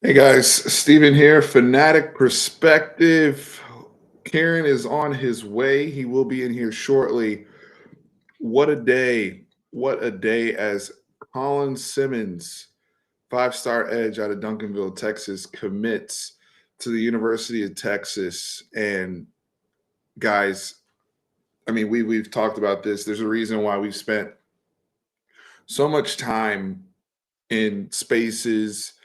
Hey guys, Steven here, Fanatic Perspective. Karen is on his way. He will be in here shortly. What a day. What a day as Colin Simmons, five-star edge out of Duncanville, Texas, commits to the University of Texas. And guys, I mean, we've talked about this. There's a reason why we've spent so much time in spaces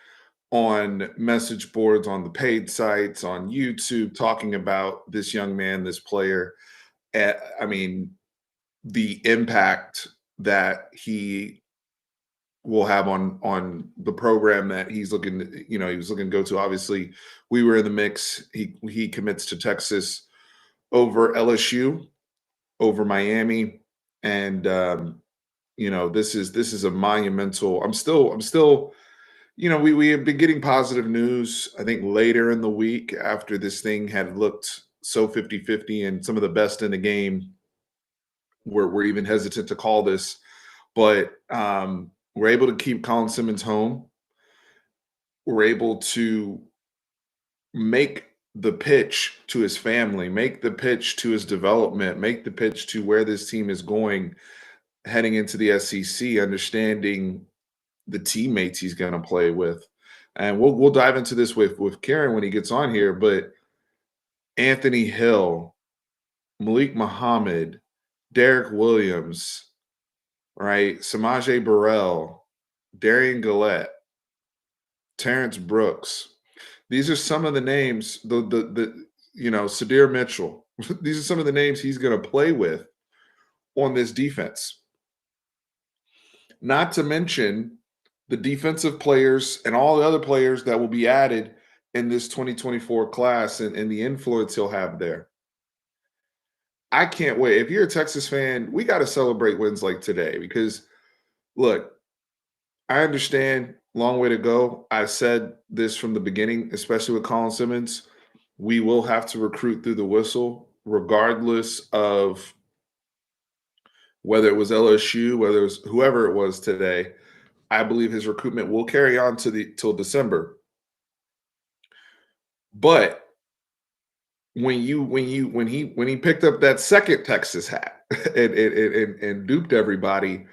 on message boards, on the paid sites, on YouTube, talking about this young man, this player. I mean, the impact that he will have on the program that he's looking he was looking to go to. Obviously, we were in the mix. He commits to Texas over LSU, over Miami, and this is a monumental. I'm still we have been getting positive news, I think, later in the week after this thing had looked so 50-50 and some of the best in the game were even hesitant to call this. But we're able to keep Colin Simmons home. We're able to make the pitch to his family, make the pitch to his development, make the pitch to where this team is going heading into the SEC, understanding the teammates he's going to play with. And we'll dive into this with Karen when he gets on here. But Anthony Hill, Malik Muhammad, Derek Williams, right? Samaje Burrell, Darian Gillette, Terrence Brooks. These are some of the names. Sadir Mitchell. These are some of the names he's going to play with on this defense. Not to mention the defensive players and all the other players that will be added in this 2024 class and the influence he'll have there. I can't wait. If you're a Texas fan, we got to celebrate wins like today because, look, I understand long way to go. I said this from the beginning, especially with Colin Simmons. We will have to recruit through the whistle, regardless of whether it was LSU, whether it was whoever it was today. I believe his recruitment will carry on till December. But when he picked up that second Texas hat and duped everybody,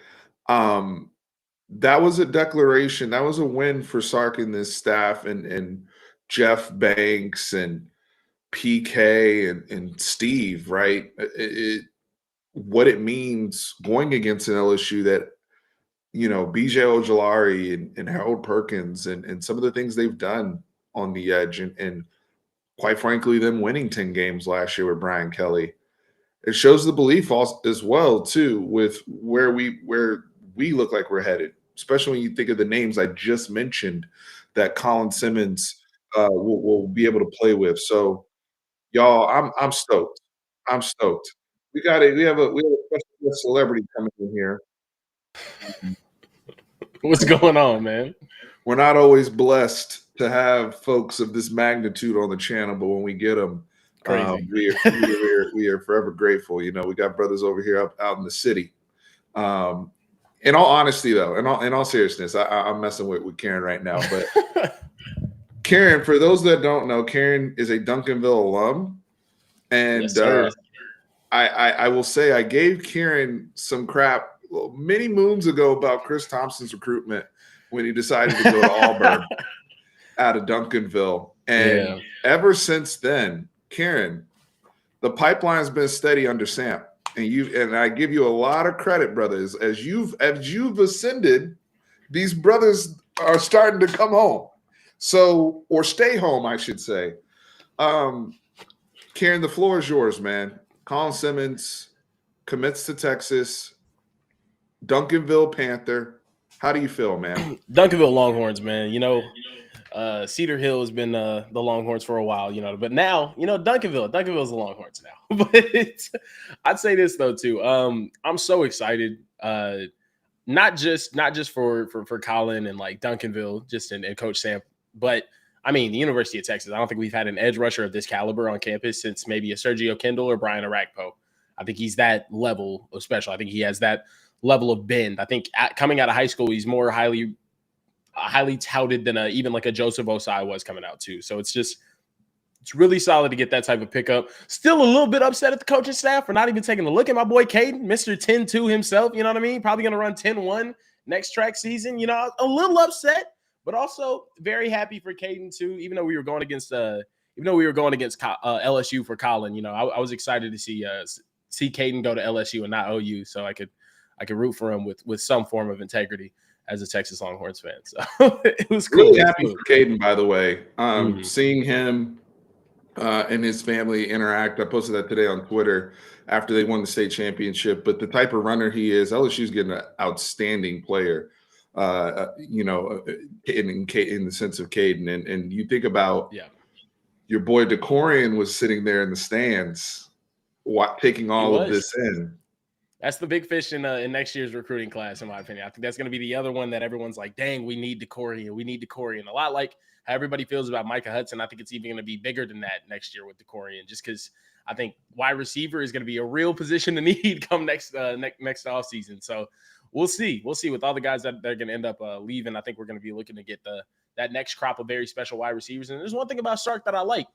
that was a declaration. That was a win for Sark and this staff and Jeff Banks and PK and Steve, right? What it means going against an LSU that BJ Ojolari and Harold Perkins and some of the things they've done on the edge and quite frankly, them winning 10 games last year with Brian Kelly. It shows the belief as well, too, with where we look like we're headed, especially when you think of the names I just mentioned that Colin Simmons will be able to play with. So, y'all, I'm stoked. I'm stoked. We have a special celebrity coming in here. What's going on, man? We're not always blessed to have folks of this magnitude on the channel, but when we get them, Crazy. we are forever grateful. We got brothers over here out in the city. In all honesty, though, in all seriousness, I'm messing with Karen right now. But Karen, for those that don't know, Karen is a Duncanville alum, and Yes, I will say I gave Karen some crap many moons ago about Chris Thompson's recruitment when he decided to go to Auburn out of Duncanville. And ever since then, Karen, the pipeline's been steady under Sam. And I give you a lot of credit, brothers. As you've ascended, these brothers are starting to come home. So, or stay home, I should say. Karen, the floor is yours, man. Colin Simmons commits to Texas. Duncanville Panther. How do you feel, man? Duncanville Longhorns, man. Cedar Hill has been the Longhorns for a while, but now, Duncanville's the Longhorns now. But I'd say this though too. I'm so excited. Not just for Colin and like Duncanville, just and Coach Sam, but I mean the University of Texas. I don't think we've had an edge rusher of this caliber on campus since maybe a Sergio Kendall or Brian Arakpo. I think he's that level of special. I think he has that level of bend. I think coming out of high school, he's more highly highly touted than even like a Joseph Osai was coming out too. So it's really solid to get that type of pickup. Still a little bit upset at the coaching staff for not even taking a look at my boy Caden, Mr. 10-2 himself. You know what I mean? Probably going to run 10-1 next track season. You know, a little upset, but also very happy for Caden too. Even though we were going against LSU for Colin, you know, I was excited to see Caden go to LSU and not OU, so I could root for him with some form of integrity as a Texas Longhorns fan. So it was cool. Really happy for Caden, by the way. Seeing him and his family interact. I posted that today on Twitter after they won the state championship. But the type of runner he is, LSU's getting an outstanding player. You know, in the sense of Caden, and you think about your boy DeCorian was sitting there in the stands, taking all of this in. That's the big fish in next year's recruiting class, in my opinion. I think that's going to be the other one that everyone's like, dang, we need DeCorian. We need DeCorian. A lot like how everybody feels about Micah Hudson. I think it's even going to be bigger than that next year with DeCorian, just because I think wide receiver is going to be a real position to need come next offseason. So we'll see. We'll see with all the guys that they're going to end up leaving. I think we're going to be looking to get that next crop of very special wide receivers. And there's one thing about Sark that I like.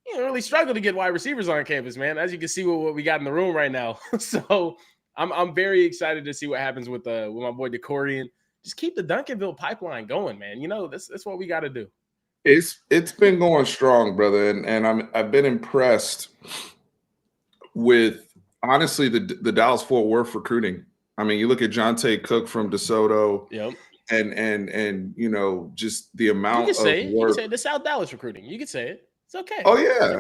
You don't really struggle to get wide receivers on campus, man. As you can see what we got in the room right now. So I'm very excited to see what happens with my boy DeCorian. Just keep the Duncanville pipeline going, man. You know, that's what we got to do. It's been going strong, brother, and I've been impressed with, honestly, the Dallas Fort Worth recruiting. I mean, you look at Jonte Cook from DeSoto, and you know, just the amount of work. You can say it. The South Dallas recruiting. You can say it. It's okay. Oh yeah,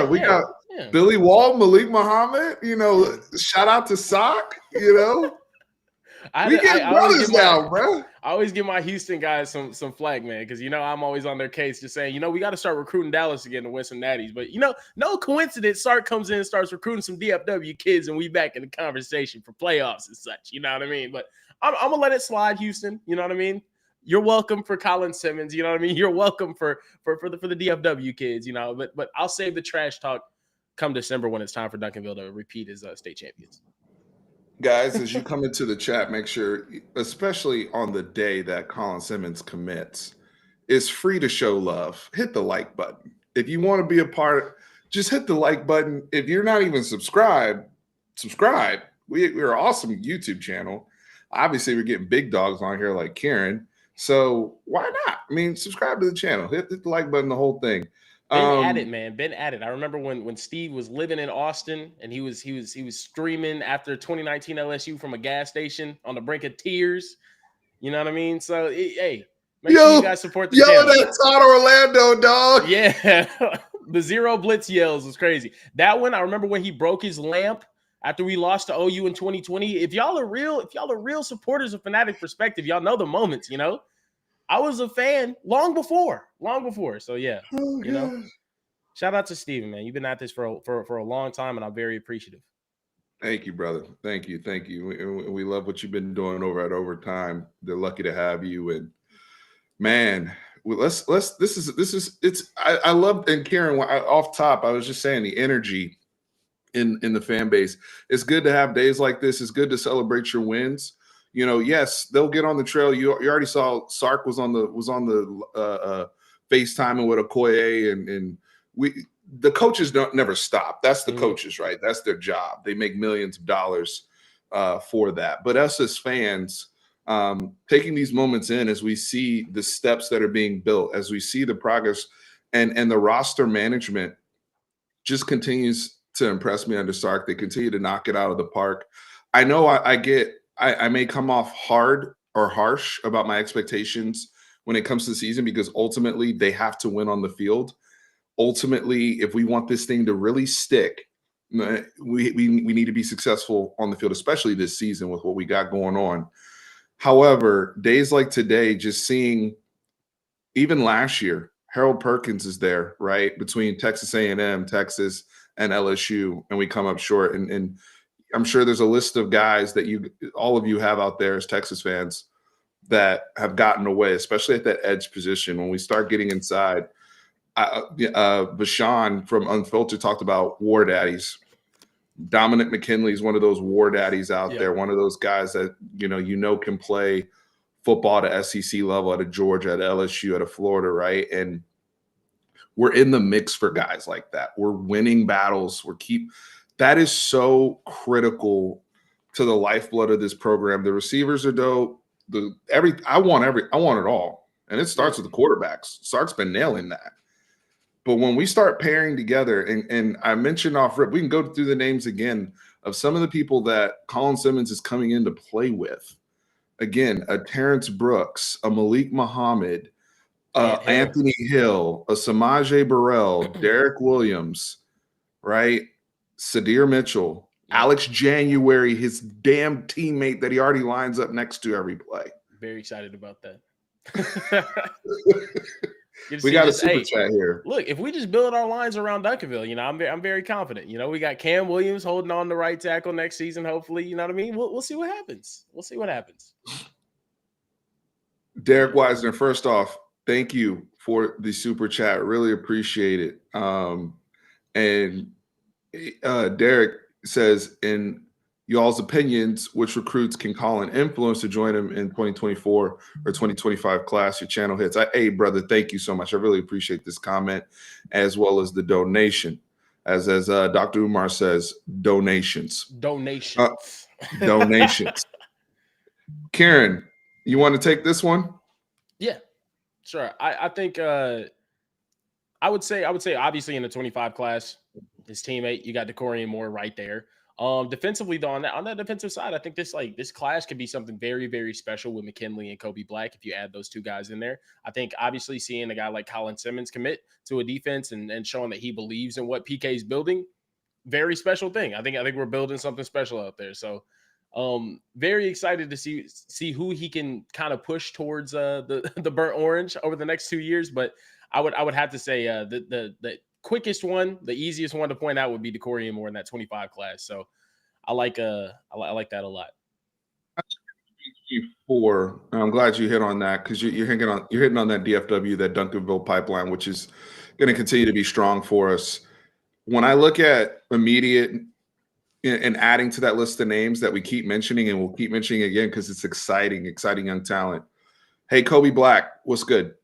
we got Billy Wall, Malik Muhammad. You know, shout out to Sock. You know, we get brothers now, bro. I always give my Houston guys some flag, man, because you know I'm always on their case, just saying, you know, we got to start recruiting Dallas again to win some natties. But you know, no coincidence, Sark comes in and starts recruiting some DFW kids, and we back in the conversation for playoffs and such. You know what I mean? But I'm gonna let it slide, Houston. You know what I mean? You're welcome for Colin Simmons. You know what I mean? You're welcome for the DFW kids. You know, but I'll save the trash talk come December when it's time for Duncanville to repeat as state champions. Guys, as you come into the chat, make sure, especially on the day that Colin Simmons commits, it's free to show love. Hit the like button. If you want to be a part, just hit the like button. If you're not even subscribed, subscribe. We're an awesome YouTube channel. Obviously, we're getting big dogs on here like Karen. So why not? I mean, subscribe to the channel. Hit the like button, the whole thing. Been at it, man. Been at it. I remember when Steve was living in Austin and he was streaming after 2019 LSU from a gas station on the brink of tears. You know what I mean? So hey, make sure you guys support the channel. That Todd Orlando, dog. Yeah, the zero blitz yells was crazy. That one, I remember when he broke his lamp after we lost to OU in 2020. If y'all are real supporters of Fanatic Perspective, y'all know the moments. You know. I was a fan long before. So yeah, you know, shout out to Steven, man. You've been at this for a long time, and I'm very appreciative. Thank you, brother. Thank you. We love what you've been doing over at Overtime. They're lucky to have you, and man, I love, and Karen, off top, I was just saying the energy in the fan base. It's good to have days like this. It's good to celebrate your wins. You know, yes, they'll get on the trail. You already saw Sark was on the FaceTiming with Okoye, and the coaches never stop. That's the coaches, right? That's their job. They make millions of dollars for that. But us as fans, taking these moments in as we see the steps that are being built, as we see the progress, and the roster management just continues to impress me under Sark. They continue to knock it out of the park. I know I may come off hard or harsh about my expectations when it comes to the season, because ultimately they have to win on the field. Ultimately, if we want this thing to really stick, we need to be successful on the field, especially this season with what we got going on. However, days like today, just seeing, even last year, Harold Perkins is there, right, between Texas A&M, Texas, and LSU, and we come up short. And I'm sure there's a list of guys that all of you have out there as Texas fans that have gotten away, especially at that edge position. When we start getting inside, Bashan from Unfiltered talked about war daddies. Dominic McKinley is one of those war daddies out there, one of those guys that, you know, can play football at SEC level, at a Georgia, at LSU, at a Florida, right? And we're in the mix for guys like that. We're winning battles. That is so critical to the lifeblood of this program. The receivers are dope. I want it all. And it starts with the quarterbacks. Sark's been nailing that. But when we start pairing together, and I mentioned off rip, we can go through the names again of some of the people that Colin Simmons is coming in to play with. Again, a Terrence Brooks, a Malik Muhammad, Anthony Hill, a Samaje Burrell, Derek Williams, right? Sadir Mitchell, Alex January, his damn teammate that he already lines up next to every play. Very excited about that. We got a super chat here. Look, if we just build our lines around Duncanville, I'm very confident. We got Cam Williams holding on to right tackle next season, hopefully. You know what I mean? We'll see what happens. Derek Wisner, first off, thank you for the super chat. Really appreciate it. And Derek says, in y'all's opinions, which recruits can Colin influence to join him in 2024 or 2025 class? Your channel hits. Hey, brother, thank you so much. I really appreciate this comment, as well as the donation. As Dr. Umar says, donations. Donations. Karen, you want to take this one? Yeah, sure. I think I would say obviously in the 25 class, his teammate, you got DeCorian Moore right there. Defensively, though, on that defensive side, I think this class could be something very, very special with McKinley and Kobe Black if you add those two guys in there. I think obviously seeing a guy like Colin Simmons commit to a defense and showing that he believes in what PK is building, very special thing. I think we're building something special out there. So very excited to see who he can kind of push towards the burnt orange over the next 2 years. But I would have to say the quickest one, the easiest one to point out would be DeCorian Moore in that 25 class. So I like that a lot. I'm glad you hit on that, because you're hitting on that DFW, that Duncanville pipeline, which is going to continue to be strong for us. When I look at immediate and adding to that list of names that we keep mentioning, and we'll keep mentioning again because it's exciting young talent. Hey, Kobe Black, what's good?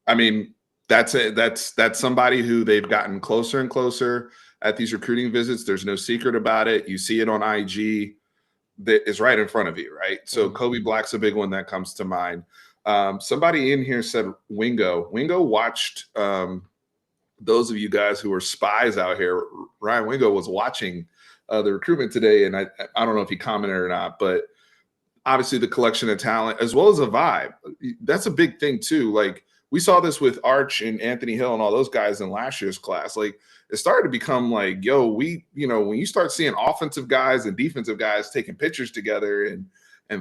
I mean, that's it. That's somebody who they've gotten closer and closer at these recruiting visits. There's no secret about it. You see it on IG. That is right in front of you, right? So Kobe Black's a big one that comes to mind. Somebody in here said Wingo. Wingo watched those of you guys who are spies out here. Ryan Wingo was watching the recruitment today, and I don't know if he commented or not, but obviously the collection of talent as well as a vibe. That's a big thing too. Like, we saw this with Arch and Anthony Hill and all those guys in last year's class. Like, it started to become like, yo, when you start seeing offensive guys and defensive guys taking pictures together and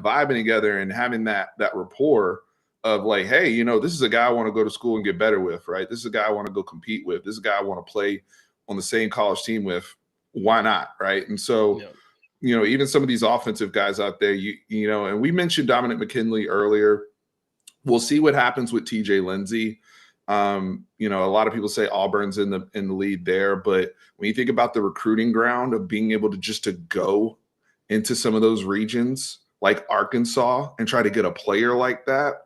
vibing together and having that rapport of like, hey, this is a guy I want to go to school and get better with, right? This is a guy I want to go compete with. This is a guy I want to play on the same college team with. Why not, right? And so, even some of these offensive guys out there, and we mentioned Dominic McKinley earlier. We'll see what happens with TJ Lindsey. A lot of people say Auburn's in the lead there, but when you think about the recruiting ground of being able to go into some of those regions like Arkansas and try to get a player like that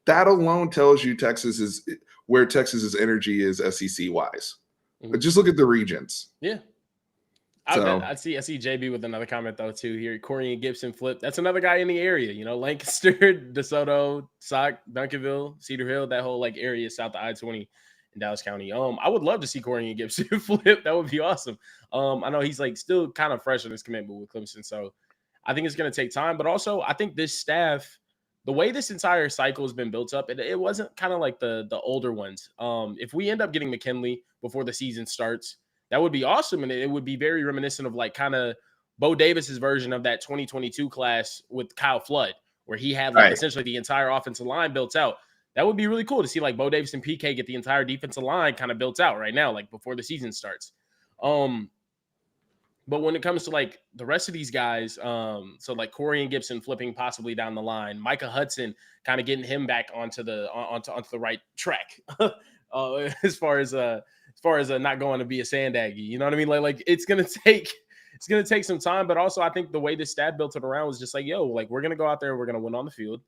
alone tells you Texas is where Texas's energy is SEC wise. But just look at the regions. Yeah. I see JB with another comment though too here. Corian Gibson flip. That's another guy in the area. Lancaster, DeSoto, Sauk, Duncanville, Cedar Hill, that whole area south of I-20 in Dallas County. I would love to see Corian Gibson flip. That would be awesome. I know he's still kind of fresh on his commitment with Clemson, so I think it's going to take time. But also, I think this staff, the way this entire cycle has been built up, it wasn't kind of like the older ones. If we end up getting McKinley before the season starts, that would be awesome, and it would be very reminiscent of kind of Bo Davis's version of that 2022 class with Kyle Flood, where he had essentially the entire offensive line built out. That would be really cool to see Bo Davis and PK get the entire defensive line kind of built out right now, before the season starts. But when it comes to the rest of these guys, so Corian Gibson flipping possibly down the line, Micah Hudson kind of getting him back onto the right track, as far as not going to be a sand Aggie, you know what I mean? It's gonna take some time, but also I think the way this staff built it around was just we're gonna go out there, we're gonna win on the field.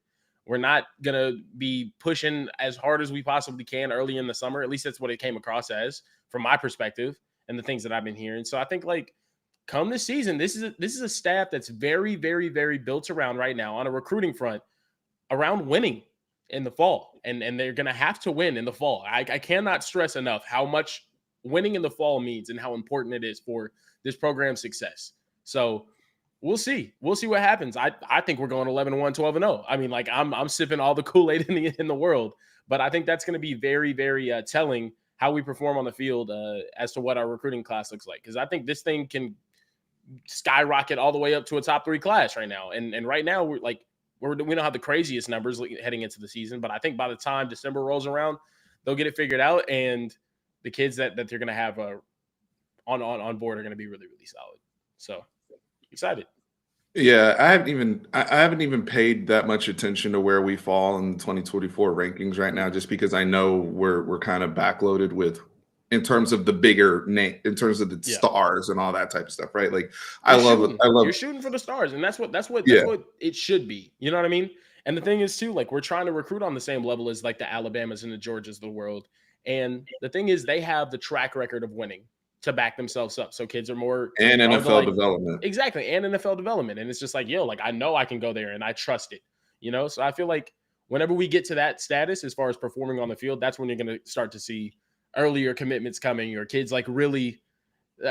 We're not gonna be pushing as hard as we possibly can early in the summer. At least that's what it came across as from my perspective and the things that I've been hearing. So I think like come this season, this is a staff that's very, very, very built around right now on a recruiting front around winning in the fall, and they're gonna have to win in the fall. I cannot stress enough how much winning in the fall means and how important it is for this program's success. So we'll see. We'll see what happens. I think we're going 11-1, 12-0. I mean, like I'm sipping all the Kool-Aid in the world, but I think that's going to be very, very telling how we perform on the field as to what our recruiting class looks like. Because I think this thing can skyrocket all the way up to a top 3 class right now. And right now we don't have the craziest numbers heading into the season, but I think by the time December rolls around, they'll get it figured out, and the kids that they're going to have on board are going to be really, really solid. So excited. Yeah, I haven't even paid that much attention to where we fall in the 2024 rankings right now, just because I know we're kind of backloaded with in terms of the bigger name, in terms of the stars and all that type of stuff, right? Like I love you're shooting for the stars, and that's what it should be. You know what I mean? And the thing is too, like we're trying to recruit on the same level as like the Alabamas and the Georgias of the world. And the thing is, they have the track record of winning to back themselves up. So kids are more and NFL development. Exactly. And NFL development. And it's just like, like I know I can go there and I trust it, So I feel like whenever we get to that status, as far as performing on the field, that's when you're going to start to see earlier commitments coming, or kids like really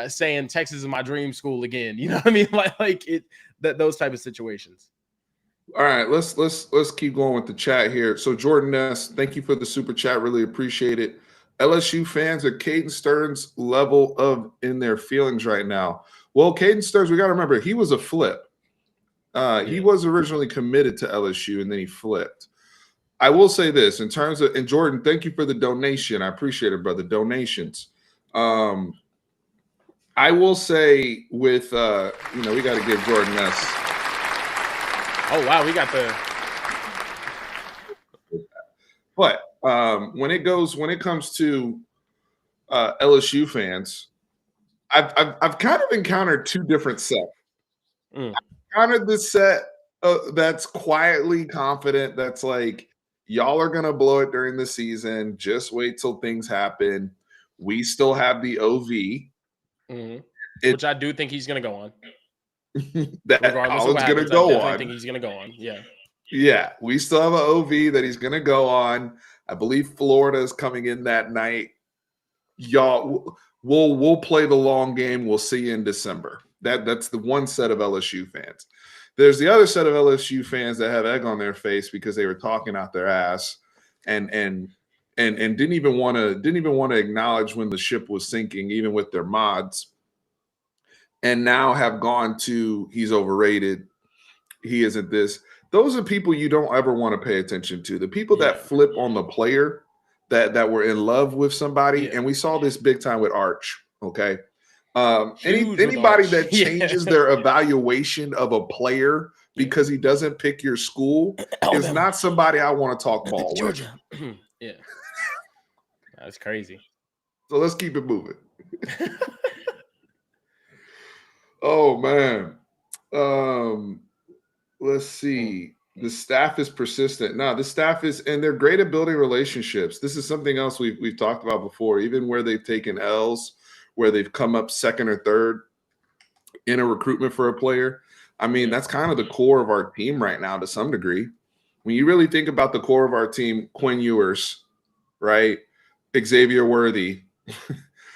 saying Texas is my dream school again. You know what I mean? Those type of situations. All right, let's keep going with the chat here. So Jordan S., thank you for the super chat. Really appreciate it. LSU fans are Caden Stern's level of in their feelings right now. Well, Caden Stearns, we got to remember, he was a flip. He was originally committed to LSU, and then he flipped. I will say this in terms of, and Jordan, thank you for the donation. I appreciate it, brother. Donations. I will say with, we got to give Jordan S. Oh, wow. We got the. But when it comes to LSU fans, I've kind of encountered two different sets. I've encountered this set that's quietly confident, that's like, y'all are gonna blow it during the season. Just wait till things happen. We still have the OV, which I do think he's gonna go on. That Colin's gonna go on. I think he's gonna go on. Yeah. Yeah, we still have an OV that he's going to go on. I believe Florida is coming in that night. Y'all, we'll play the long game. We'll see you in December. That's the one set of LSU fans. There's the other set of LSU fans that have egg on their face because they were talking out their ass and didn't even want to acknowledge when the ship was sinking, even with their mods. And now have gone to he's overrated. He isn't this. Those are people you don't ever want to pay attention to. The people that flip on the player, that were in love with somebody, and we saw this big time with Arch. Okay, anybody that changes their evaluation of a player because he doesn't pick your school is not somebody I want to talk ball with. Georgia. Yeah, that's crazy. So let's keep it moving. Oh man. Let's see. The staff is persistent. No, the staff is, and they're great at building relationships. This is something else we've talked about before, even where they've taken L's, where they've come up second or third in a recruitment for a player. I mean, that's kind of the core of our team right now to some degree. When you really think about the core of our team, Quinn Ewers, right? Xavier Worthy.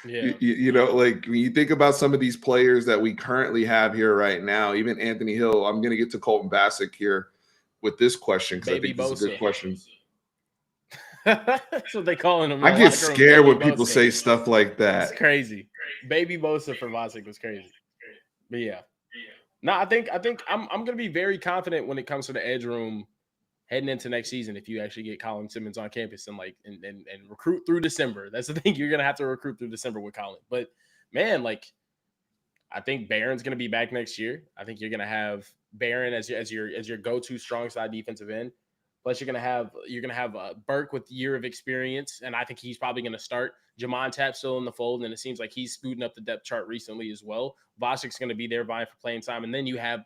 Yeah. Like when you think about some of these players that we currently have here right now, even Anthony Hill, I'm going to get to Colton Bassick here with this question because I think this is a good question. That's what they calling him. I get scared when people say stuff like that. It's crazy. Baby Bosa for Bassick was crazy. But yeah. No, I think I'm going to be very confident when it comes to the edge room heading into next season. If you actually get Colin Simmons on campus and recruit through December, that's the thing. You're gonna have to recruit through December with Colin. But man, I think Barron's gonna be back next year. I think you're gonna have Barron as your go-to strong side defensive end. Plus, you're gonna have Burke with year of experience, and I think he's probably gonna start. Jamon Tapp still in the fold, and it seems like he's scooting up the depth chart recently as well. Vossick's gonna be there vying for playing time, and then you have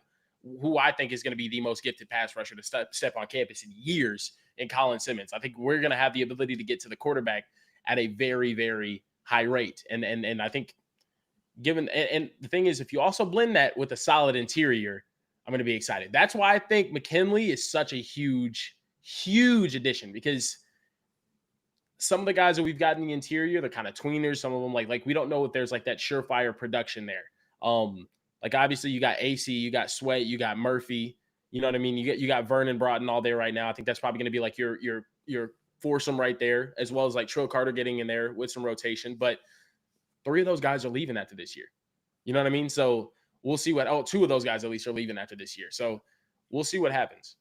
who I think is going to be the most gifted pass rusher to step on campus in years in Colin Simmons. I think we're going to have the ability to get to the quarterback at a very, very high rate. And I think given, and the thing is, if you also blend that with a solid interior, I'm going to be excited. That's why I think McKinley is such a huge, huge addition, because some of the guys that we've got in the interior, they're kind of tweeners. Some of them like we don't know if there's like that surefire production there. Like obviously you got AC, you got Sweat, you got Murphy. You know what I mean? You got Vernon Broughton all there right now. I think that's probably going to be like your foursome right there, as well as like Trill Carter getting in there with some rotation. But 3 of those guys are leaving after this year. You know what I mean? So we'll see what. 2 of those guys at least are leaving after this year. So we'll see what happens.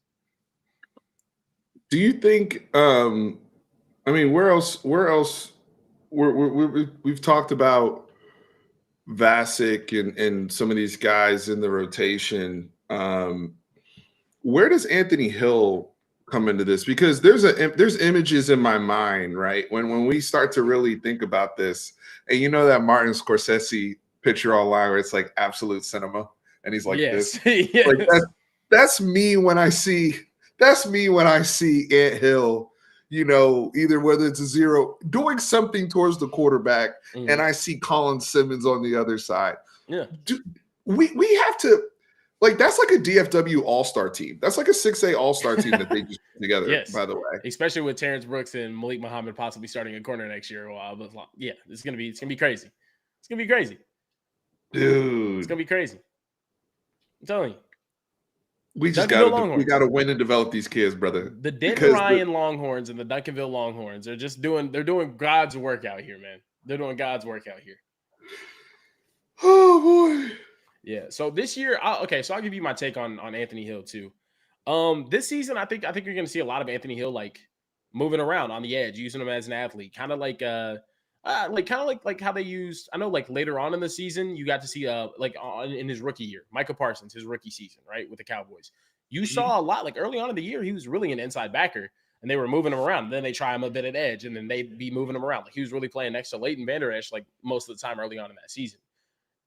Do you think? I mean, where else? We've talked about Vasic and some of these guys in the rotation. Where does Anthony Hill come into this? Because there's images in my mind, right? When we start to really think about this, and you know that Martin Scorsese picture online where it's like absolute cinema, and he's like this. Yes. Like that's me when I see Ant Hill. You know, either whether it's a zero, doing something towards the quarterback, and I see Colin Simmons on the other side. Yeah. We have to, like, that's like a DFW all-star team. That's like a 6A all-star team that they just put together, yes. By the way. Especially with Terrence Brooks and Malik Muhammad possibly starting a corner next year. Well, yeah, it's gonna be crazy. It's gonna be crazy. Dude. It's gonna be crazy. I'm telling you. We got to win and develop these kids, brother. The Denton Ryan Longhorns and the Duncanville Longhorns are just doing God's work out here, man. They're doing God's work out here. Oh boy. Yeah. So this year, I'll give you my take on Anthony Hill too. This season, I think you're going to see a lot of Anthony Hill like moving around on the edge, using him as an athlete, kind of like how they used. I know like later on in the season, you got to see in his rookie year, Micah Parsons, his rookie season, right, with the Cowboys. You saw a lot like early on in the year, he was really an inside backer, and they were moving him around. And then they try him a bit at edge, and then they'd be moving him around. Like he was really playing next to Leighton Vander Esch like most of the time early on in that season.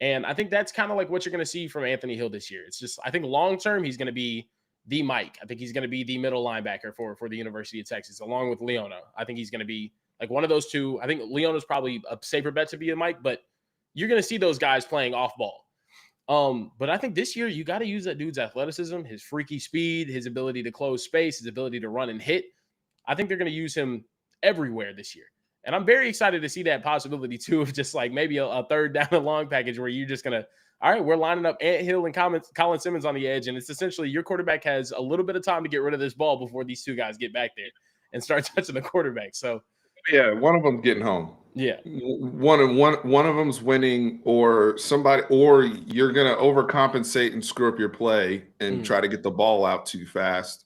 And I think that's kind of like what you're going to see from Anthony Hill this year. It's just, I think long term, he's going to be the Mike. I think he's going to be the middle linebacker for the University of Texas, along with Leona. I think he's going to be like one of those two. I think Leona's probably a safer bet to be a Mike, but you're going to see those guys playing off ball. But I think this year you got to use that dude's athleticism, his freaky speed, his ability to close space, his ability to run and hit. I think they're going to use him everywhere this year. And I'm very excited to see that possibility too, of just like maybe a third down and long package where you're just going to, all right, we're lining up Ant Hill and Colin Simmons on the edge. And it's essentially your quarterback has a little bit of time to get rid of this ball before these 2 guys get back there and start touching the quarterback. So yeah, one of them's getting home. Yeah. One of them's winning, or you're going to overcompensate and screw up your play and try to get the ball out too fast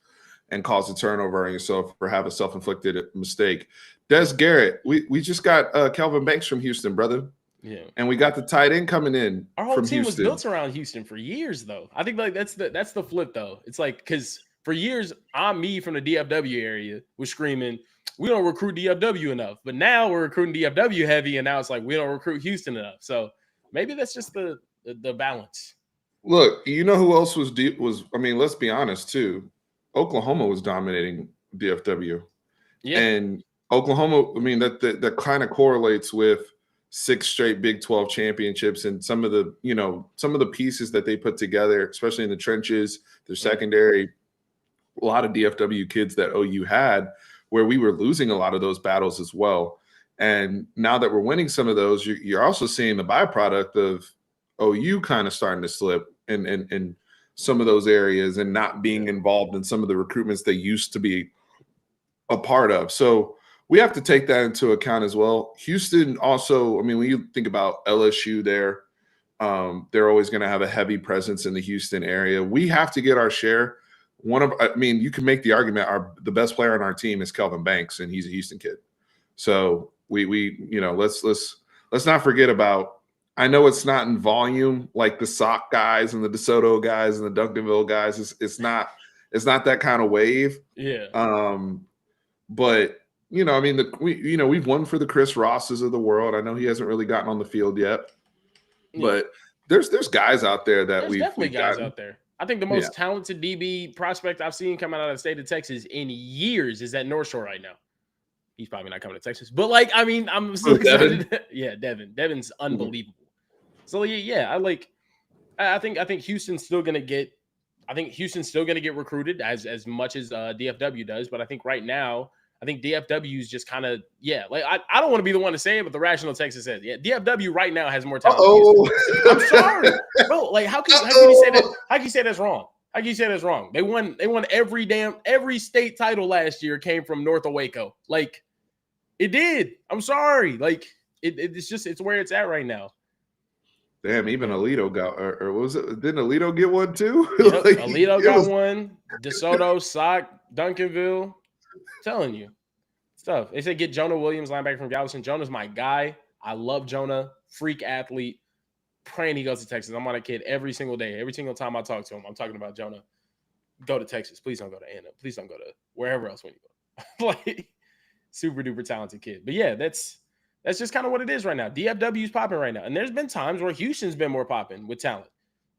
and cause a turnover on yourself or have a self-inflicted mistake. Des Garrett, we just got Kelvin Banks from Houston, brother. Yeah. And we got the tight end coming in. Our whole from team Houston. was built around Houston for years, though. I think like that's the flip, though. It's like, because for years, me from the DFW area was screaming, we don't recruit DFW enough. But now we're recruiting DFW heavy, and now it's like we don't recruit Houston enough. So maybe that's just the balance. Look, you know who else was I mean, let's be honest, too. Oklahoma was dominating DFW. Yeah. And Oklahoma, I mean, that kind of correlates with 6 straight Big 12 championships and some of the pieces that they put together, especially in the trenches, their secondary, a lot of DFW kids that OU had, where we were losing a lot of those battles as well. And now that we're winning some of those, you're also seeing the byproduct of OU kind of starting to slip in some of those areas and not being involved in some of the recruitments they used to be a part of. So we have to take that into account as well. Houston also, I mean, when you think about LSU there, they're always going to have a heavy presence in the Houston area. We have to get our share. You can make the argument the best player on our team is Kelvin Banks, and he's a Houston kid. So let's not forget about. I know it's not in volume like the Sock guys and the DeSoto guys and the Duncanville guys. It's not that kind of wave. Yeah. But we've won for the Chris Rosses of the world. I know he hasn't really gotten on the field yet, but there's guys out there that there's definitely guys out there. I think the Yeah. most talented DB prospect I've seen coming out of the state of Texas in years is at North Shore right now. He's probably not coming to Texas, but like, I mean, I'm so excited. Yeah, Devin. Devin's unbelievable. So yeah, I think Houston's still gonna get. I think Houston's still gonna get recruited as much as DFW does, but I think right now, I think DFW is just kind of like I don't want to be the one to say it, but the Rational Texas says DFW right now has more talent. I'm sorry, bro. Like how can you say that? How can you say that's wrong? How can you say that's wrong? They won every state title last year came from north of Waco. Like it did. I'm sorry. Like it's where it's at right now. Damn, even Alito got, or was it? Didn't Alito get one too? Yep, like, Alito got one. DeSoto, Sock, Duncanville. I'm telling you, stuff. They said get Jonah Williams, linebacker from Galveston. Jonah's my guy. I love Jonah. Freak athlete. Praying he goes to Texas. I'm on a kid every single day. Every single time I talk to him, I'm talking about Jonah. Go to Texas. Please don't go to A&M. Please don't go to wherever else when you go. Like super duper talented kid. But yeah, that's just kind of what it is right now. DFW is popping right now. And there's been times where Houston's been more popping with talent.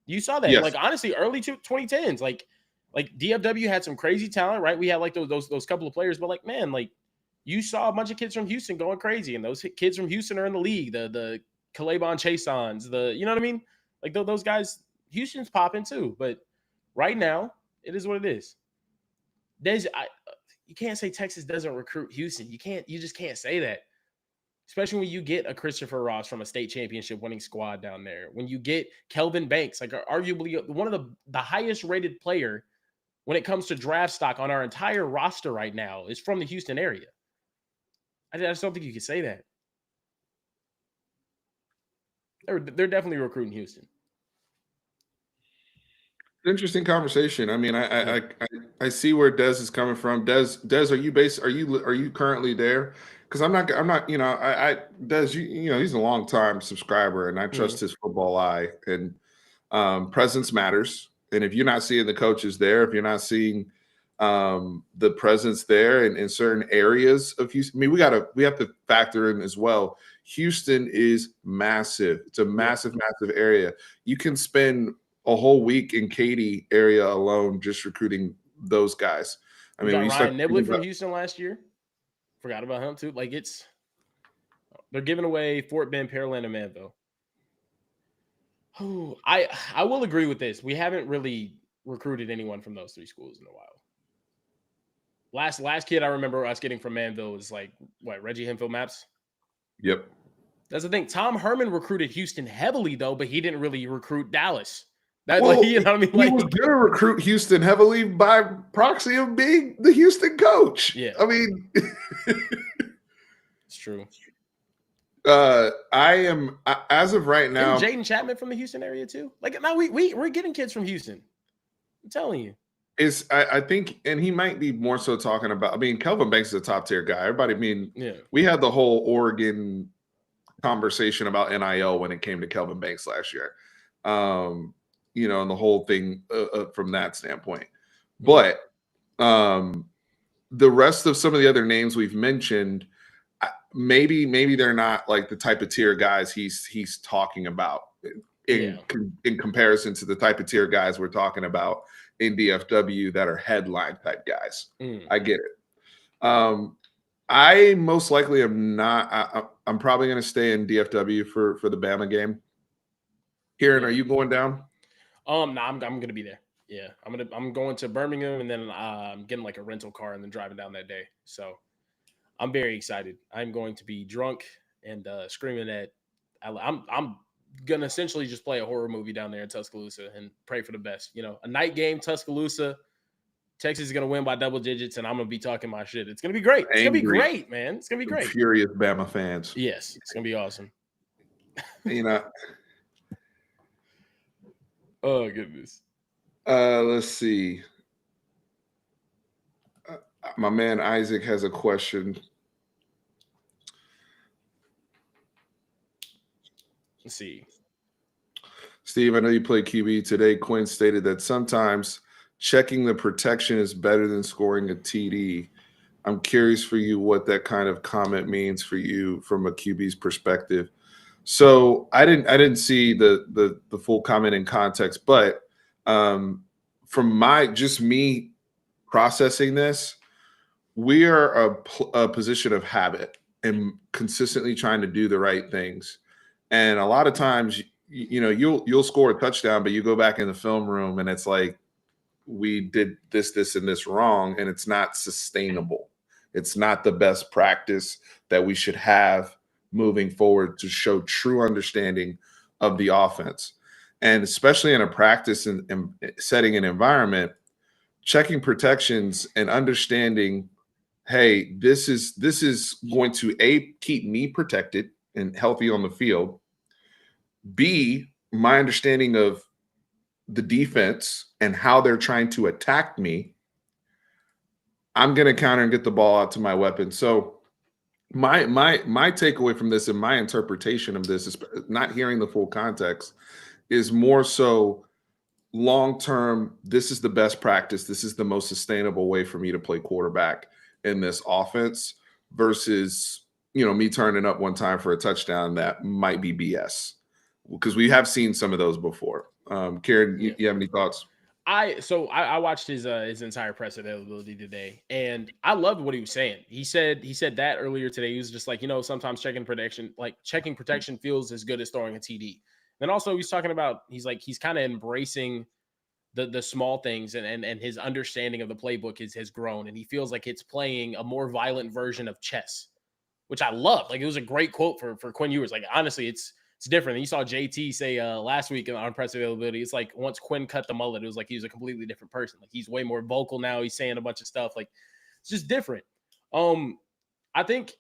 You saw that. Yes. Like, honestly, early 2010s, like DFW had some crazy talent, right? We had, like, those couple of players. But, like, man, like, you saw a bunch of kids from Houston going crazy. And those kids from Houston are in the league. The Calebon Chasons, you know what I mean? Like, those guys, Houston's popping too. But right now, it is what it is. You can't say Texas doesn't recruit Houston. You just can't say that. Especially when you get a Christopher Ross from a state championship winning squad down there. When you get Kelvin Banks, like arguably one of the highest rated player when it comes to draft stock on our entire roster right now is from the Houston area. I just don't think you can say that. They're definitely recruiting Houston. Interesting conversation. I mean, I see where Des is coming from. Des, are you currently there? Because I'm not, Des, he's a long time subscriber and I trust his football eye, and presence matters. And if you're not seeing the coaches there, if you're not seeing the presence there in certain areas of Houston, I mean, we have to factor in as well. Houston is massive. It's a massive area. You can spend a whole week in Katy area alone just recruiting those guys. I mean, Ryan Niblett from Houston last year. Forgot about him too. Like they're giving away Fort Bend, Pearland, and Manville. Oh, I will agree with this. We haven't really recruited anyone from those three schools in a while. Last kid I remember us getting from Manville was like Reggie Hemphill Maps. Yep. That's the thing. Tom Herman recruited Houston heavily though, but he didn't really recruit Dallas. You know what I mean? Like, he was going to recruit Houston heavily by proxy of being the Houston coach. Yeah. I mean, it's true. I am, as of right now. Jaden Chapman from the Houston area too? Like, now we're getting kids from Houston. I'm telling you. I think, and he might be more so talking about, I mean, Kelvin Banks is a top tier guy. Everybody, we had the whole Oregon conversation about NIL when it came to Kelvin Banks last year. And the whole thing from that standpoint. But the rest of some of the other names we've mentioned, maybe they're not like the type of tier guys he's talking about in comparison to the type of tier guys we're talking about in DFW that are headline type guys. I get it. I most likely am not. I'm probably going to stay in DFW for the Bama game. Kieran, are you going down? No, I'm going to be there. Yeah, I'm going to Birmingham, and then I'm getting like a rental car and then driving down that day. So I'm very excited. I'm going to be drunk and screaming at. I'm gonna essentially just play a horror movie down there in Tuscaloosa and pray for the best. A night game, Tuscaloosa. Texas is gonna win by double digits, and I'm gonna be talking my shit. It's gonna be great. It's gonna be great, man. It's gonna be great. Furious Bama fans. Yes, it's gonna be awesome. Oh goodness. Let's see. My man Isaac has a question. Let's see. Steve, I know you played QB today. Quinn stated that sometimes checking the protection is better than scoring a TD. I'm curious for you what that kind of comment means for you from a QB's perspective. So I didn't see the full comment in context, but from me processing this, we are a position of habit and consistently trying to do the right things. And a lot of times, you'll score a touchdown, but you go back in the film room and it's like, we did this, and this wrong, and it's not sustainable. It's not the best practice that we should have moving forward to show true understanding of the offense. And especially in a practice and setting an environment, checking protections and understanding, hey, this is going to keep me protected and healthy on the field. B, my understanding of the defense and how they're trying to attack me. I'm going to counter and get the ball out to my weapon. So my takeaway from this and my interpretation of this is not hearing the full context is more so long term. This is the best practice. This is the most sustainable way for me to play quarterback in this offense versus me turning up one time for a touchdown that might be BS, because we have seen some of those before. Karen, you have any thoughts? I watched his entire press availability today, and I loved what he was saying. He said that earlier today. He was just like, sometimes checking protection feels as good as throwing a TD. And also he's talking about he's kind of embracing the small things, and his understanding of the playbook has grown, and he feels like it's playing a more violent version of chess, which I love. Like, it was a great quote for Quinn Ewers. Like, honestly, it's different. And you saw JT say last week on press availability, it's like once Quinn cut the mullet, it was like he was a completely different person. Like, he's way more vocal now. He's saying a bunch of stuff. Like, it's just different. I think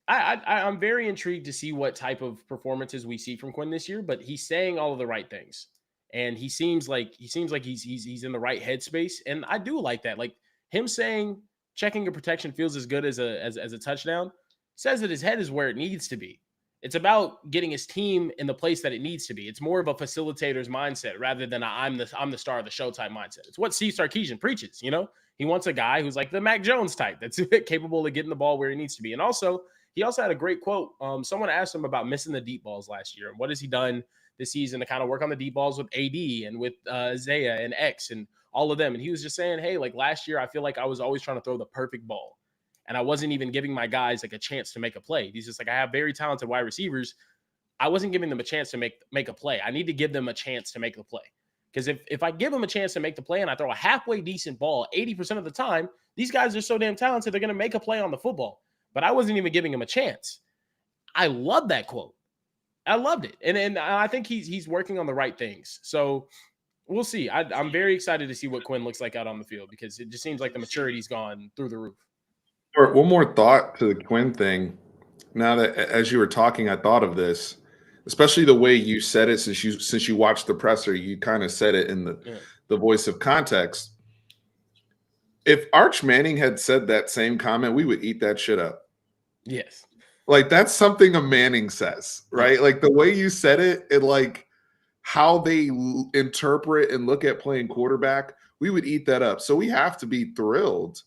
I'm very intrigued to see what type of performances we see from Quinn this year, but he's saying all of the right things. And he seems like he's in the right headspace. And I do like that. Like, him saying checking a protection feels as good as a touchdown says that his head is where it needs to be. It's about getting his team in the place that it needs to be. It's more of a facilitator's mindset rather than I'm the star of the show type mindset. It's what Steve Sarkisian preaches. He wants a guy who's like the Mac Jones type that's capable of getting the ball where he needs to be. And also, he also had a great quote. Someone asked him about missing the deep balls last year and what has he done this season to kind of work on the deep balls with AD and with Isaiah and X and all of them. And he was just saying, hey, like last year, I feel like I was always trying to throw the perfect ball. And I wasn't even giving my guys like a chance to make a play. He's just like, I have very talented wide receivers. I wasn't giving them a chance to make a play. I need to give them a chance to make the play. Because if I give them a chance to make the play and I throw a halfway decent ball 80% of the time, these guys are so damn talented, they're going to make a play on the football. But I wasn't even giving him a chance. I love that quote. I loved it. And I think he's working on the right things. So we'll see. I'm very excited to see what Quinn looks like out on the field, because it just seems like the maturity's gone through the roof. One more thought to the Quinn thing. Now that as you were talking, I thought of this, especially the way you said it. Since you watched the presser, you kind of said it in the voice of context. If Arch Manning had said that same comment, we would eat that shit up. Yes. Like, that's something a Manning says, right? Yes. Like, the way you said it, and like how they interpret and look at playing quarterback, we would eat that up. So we have to be thrilled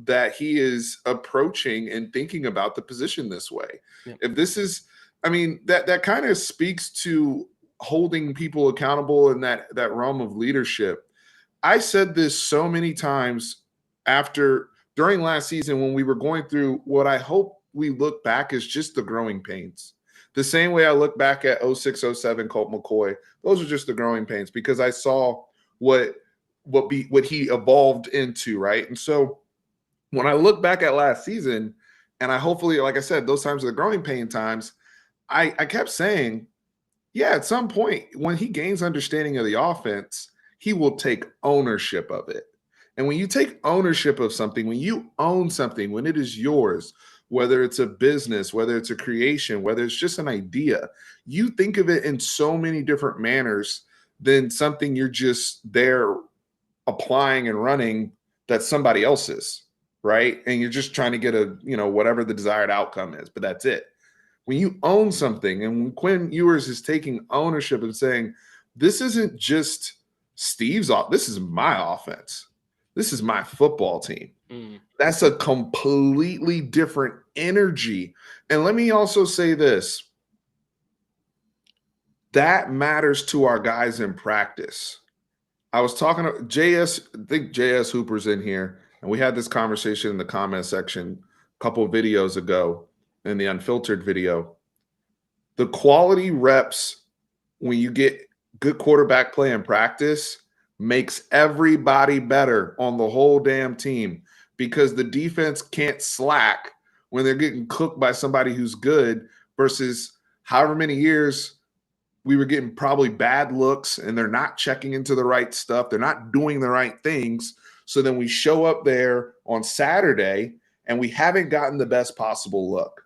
that he is approaching and thinking about the position this way. Yep. If this is, I mean, that kind of speaks to holding people accountable in that realm of leadership. I said this so many times during last season when we were going through what I hope we look back as just the growing pains. The same way I look back at 06, 07 Colt McCoy, those are just the growing pains, because I saw what he evolved into, right? And so when I look back at last season, and I hopefully, like I said, those times are the growing pain times, I kept saying, yeah, at some point when he gains understanding of the offense, he will take ownership of it. And when you take ownership of something, when you own something, when it is yours, whether it's a business, whether it's a creation, whether it's just an idea, you think of it in so many different manners than something you're just there applying and running that somebody else is. Right. And you're just trying to get whatever the desired outcome is, but that's it. When you own something, and when Quinn Ewers is taking ownership and saying, this isn't just Steve's this is my offense. This is my football team. That's a completely different energy. And let me also say this. That matters to our guys in practice. I was talking to JS, I think JS Hooper's in here, and we had this conversation in the comment section a couple of videos ago in the unfiltered video. The quality reps when you get good quarterback play in practice makes everybody better on the whole damn team because the defense can't slack when they're getting cooked by somebody who's good versus however many years we were getting probably bad looks and they're not checking into the right stuff. They're not doing the right things. So then we show up there on Saturday and we haven't gotten the best possible look.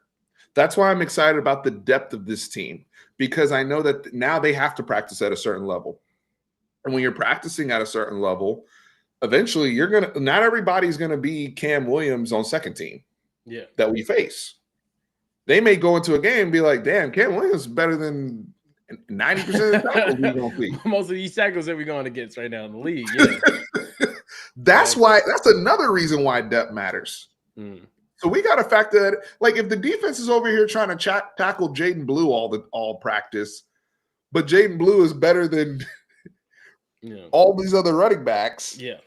That's why I'm excited about the depth of this team because I know that now they have to practice at a certain level. And when you're practicing at a certain level, eventually not everybody's going to be Cam Williams on second team that we face. They may go into a game and be like, damn, Cam Williams is better than 90% of the tackles we're going to see. Most of these tackles that we're going against right now in the league. Yeah. That's another reason why depth matters. So we got to factor that. Like if the defense is over here trying to tackle Jaden Blue all practice, but Jaden Blue is better than all these other running backs. Yeah.